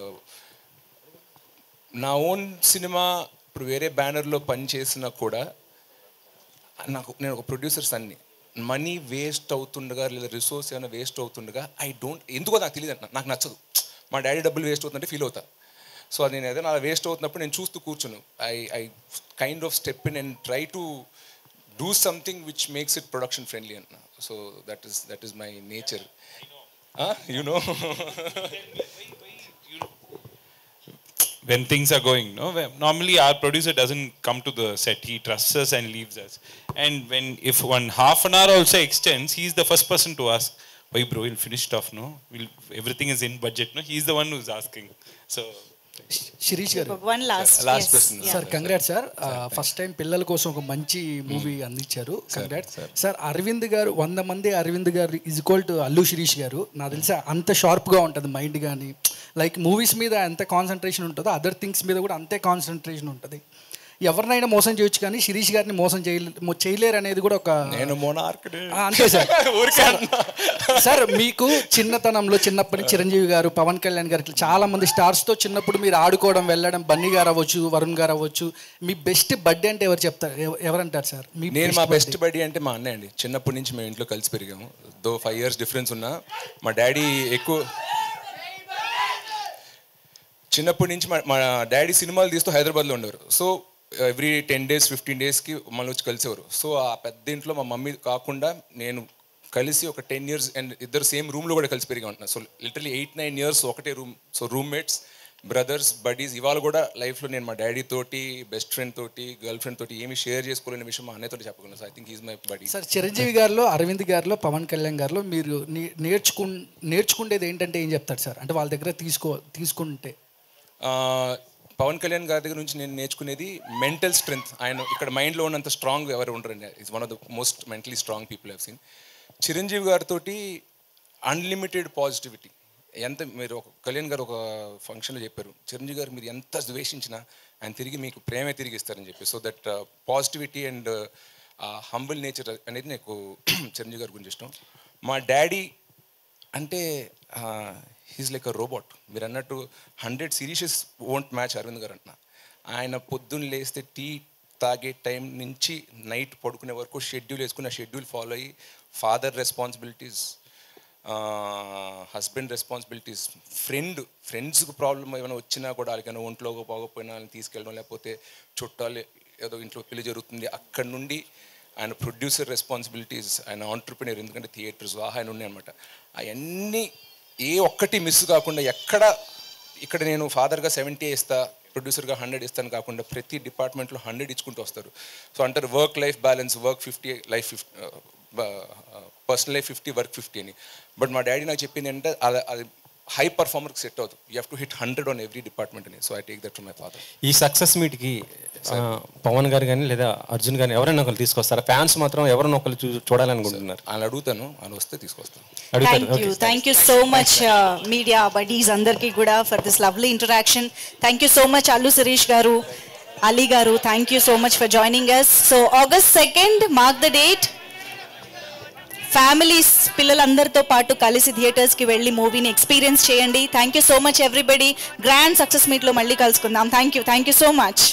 నా ఓన్ సినిమా ఇప్పుడు వేరే బ్యానర్లో పని చేసినా కూడా నేను ఒక ప్రొడ్యూసర్ సన్ని, మనీ వేస్ట్ అవుతుండగా లేదా రిసోర్స్ ఏమైనా వేస్ట్ అవుతుండగా ఎందుకో నాకు తెలియదు, నాకు నచ్చదు. మా డాడీ డబ్బులు వేస్ట్ అవుతుందంటే ఫీల్ అవుతా. సో అది నేను ఏదైనా అలా వేస్ట్ అవుతున్నప్పుడు నేను చూస్తూ కూర్చును. I kind of step in and try to do something which makes it production friendly అన్న. So that is my nature, you know. When things are going, no, normally our producer doesn't come to the set, he trusts us and leaves us. And if one half an hour also extends, he's the first person to ask, why bro, we'll finish stuff, no, everything is in budget, no, he's the one who's asking. So Sirish గారు, one last question sir. Congrats sir, first time పిల్లల కోసం ఒక మంచి movie అందించారు. Congrats sir. Arvind గారు 100 మంది అరవింద్ గారు is equal to Allu Sirish గారు. నాకు తెలిసి అంత షార్ప్గా ఉంటుంది మైండ్, కానీ లైక్ మూవీస్ మీద ఎంత కాన్సన్ట్రేషన్ ఉంటుందో అదర్ థింగ్స్ మీద కూడా అంతే కాన్సన్ట్రేషన్ ఉంటుంది. ఎవరినైనా మోసం చేయొచ్చు కానీ శిరీష్ గారిని మోసం చేయలేరు అనేది కూడా ఒక అంతే సార్. సార్ మీకు చిన్నతనంలో చిన్నప్పటి చిరంజీవి గారు, పవన్ కళ్యాణ్ గారు చాలా మంది స్టార్స్తో చిన్నప్పుడు మీరు ఆడుకోవడం వెళ్ళడం, బన్నీ గారు అవ్వచ్చు, వరుణ్ గారు అవ్వచ్చు, మీ బెస్ట్ బర్త్డే అంటే ఎవరంటారు సార్? నేను మా బెస్ట్ బర్త్డే అంటే మా అన్నయ్య అండి. చిన్నప్పటి నుంచి మేము ఇంట్లో కలిసి పెరిగాము. 5 years డిఫరెన్స్ ఉన్నా మా డాడీ ఎక్కువ చిన్నప్పటి నుంచి మా డాడీ సినిమాలు తీస్తూ హైదరాబాద్లో ఉండేవారు. సో ఎవ్రీ 10 days 15 daysకి మళ్ళీ వచ్చి కలిసేవారు. సో ఆ పెద్ద ఇంట్లో మా మమ్మీ కాకుండా నేను కలిసి ఒక 10 years అండ్ ఇద్దరు సేమ్ రూమ్లో కూడా కలిసి పెరిగి ఉంటున్నారు. సో లిటరలీ 8-9 years ఒకటే room. So roommates, brothers, buddies. ఇవాళ కూడా లైఫ్లో నేను మా డాడీ తోటి, బెస్ట్ ఫ్రెండ్ తోటి, గర్ల్ ఫ్రెండ్ తోటి ఏమి షేర్ చేసుకోలేని విషయం మా అన్నయ్యతో చెప్పగలను. So I think is my body. Sir Chiranjeevi గారిలో, అరవింద్ గారిలో, పవన్ కళ్యాణ్ గారిలో మీరు నేర్చుకునేది ఏంటంటే ఏం చెప్తారు సార్? అంటే వాళ్ళ దగ్గర తీసుకుంటే పవన్ కళ్యాణ్ గారి దగ్గర నుంచి నేను నేర్చుకునేది మెంటల్ స్ట్రెంగ్త్. ఆయన ఇక్కడ మైండ్లో ఉన్నంత స్ట్రాంగ్ ఎవరు ఉండరండి. Is one of the most mentally strong people I've seen. Chiranjeevi గారితో అన్లిమిటెడ్ పాజిటివిటీ. ఎంత మీరు ఒక కళ్యాణ్ గారు ఒక ఫంక్షన్లో చెప్పారు, చిరంజీవి గారు మీరు ఎంత ద్వేషించినా ఆయన తిరిగి మీకు ప్రేమే తిరిగి ఇస్తారని చెప్పి. So that positivity and humble nature అనేది నాకు చిరంజీవి గారి గురించి ఇష్టం. మా డాడీ అంటే హీస్ లైక్ అ రోబోట్. మీరు అన్నట్టు 100 సిరీసెస్ వోంట్ మ్యాచ్ అరవింద్ గారు అంటున్నా. ఆయన పొద్దున్న లేస్తే టీ తాగే టైం నుంచి నైట్ పడుకునే వరకు షెడ్యూల్ వేసుకుని ఆ షెడ్యూల్ ఫాలో అయ్యి ఫాదర్ రెస్పాన్సిబిలిటీస్, హస్బెండ్ రెస్పాన్సిబిలిటీస్, ఫ్రెండ్స్కి ప్రాబ్లం ఏమైనా వచ్చినా కూడా వాళ్ళకైనా ఒంట్లో పోకపోయినా వాళ్ళని తీసుకెళ్ళడం, లేకపోతే చుట్టాలు ఏదో ఇంట్లో పెళ్లి జరుగుతుంది అక్కడ నుండి ఆయన ప్రొడ్యూసర్ రెస్పాన్సిబిలిటీస్, ఆయన ఆంటర్ప్రినర్, ఎందుకంటే థియేటర్స్ ఆయన ఉన్నాయి అనమాట. అవన్నీ ఏ ఒక్కటి మిస్ కాకుండా ఇక్కడ నేను ఫాదర్గా 70 ఇస్తా, ప్రొడ్యూసర్గా 100 ఇస్తాను కాకుండా ప్రతి డిపార్ట్మెంట్లో 100 ఇచ్చుకుంటూ వస్తారు. సో అంటారు work life balance, work 50, life 50, personal life 50, work 50 అని. బట్ మా డాడీ నాకు చెప్పింది అంటే అది హై పర్ఫార్మర్కి సెట్ అవుతుంది. You have to hit 100 on every department అని. So I take that from my father. ఈ సక్సెస్ మీట్కి పవన్ గారు కానీ లేదా అర్జున్ కానీ ఎవరైనా ఒకరు తీసుకొస్తారు? ఫ్యాన్స్ మాత్రం ఎవరైనా ఒకరు చూడాలనుకుంటున్నారు. ఆయన అడుగుతాను, ఆయన వస్తే తీసుకొస్తాను. Thank you so much media buddies అందరికీ కూడా for this lovely interaction. Thank you so much Allu Sirish గారు, అలీ గారు, thank you so much for joining us. So August 2nd mark the date. Families పిల్లలందరితో పాటు కలిసి థియేటర్స్కి వెళ్ళి మూవీని ఎక్స్పీరియన్స్ చేయండి. Thank you so much everybody. Grand success మీట్లో మళ్ళీ కలుసుకుందాం. Thank you so much.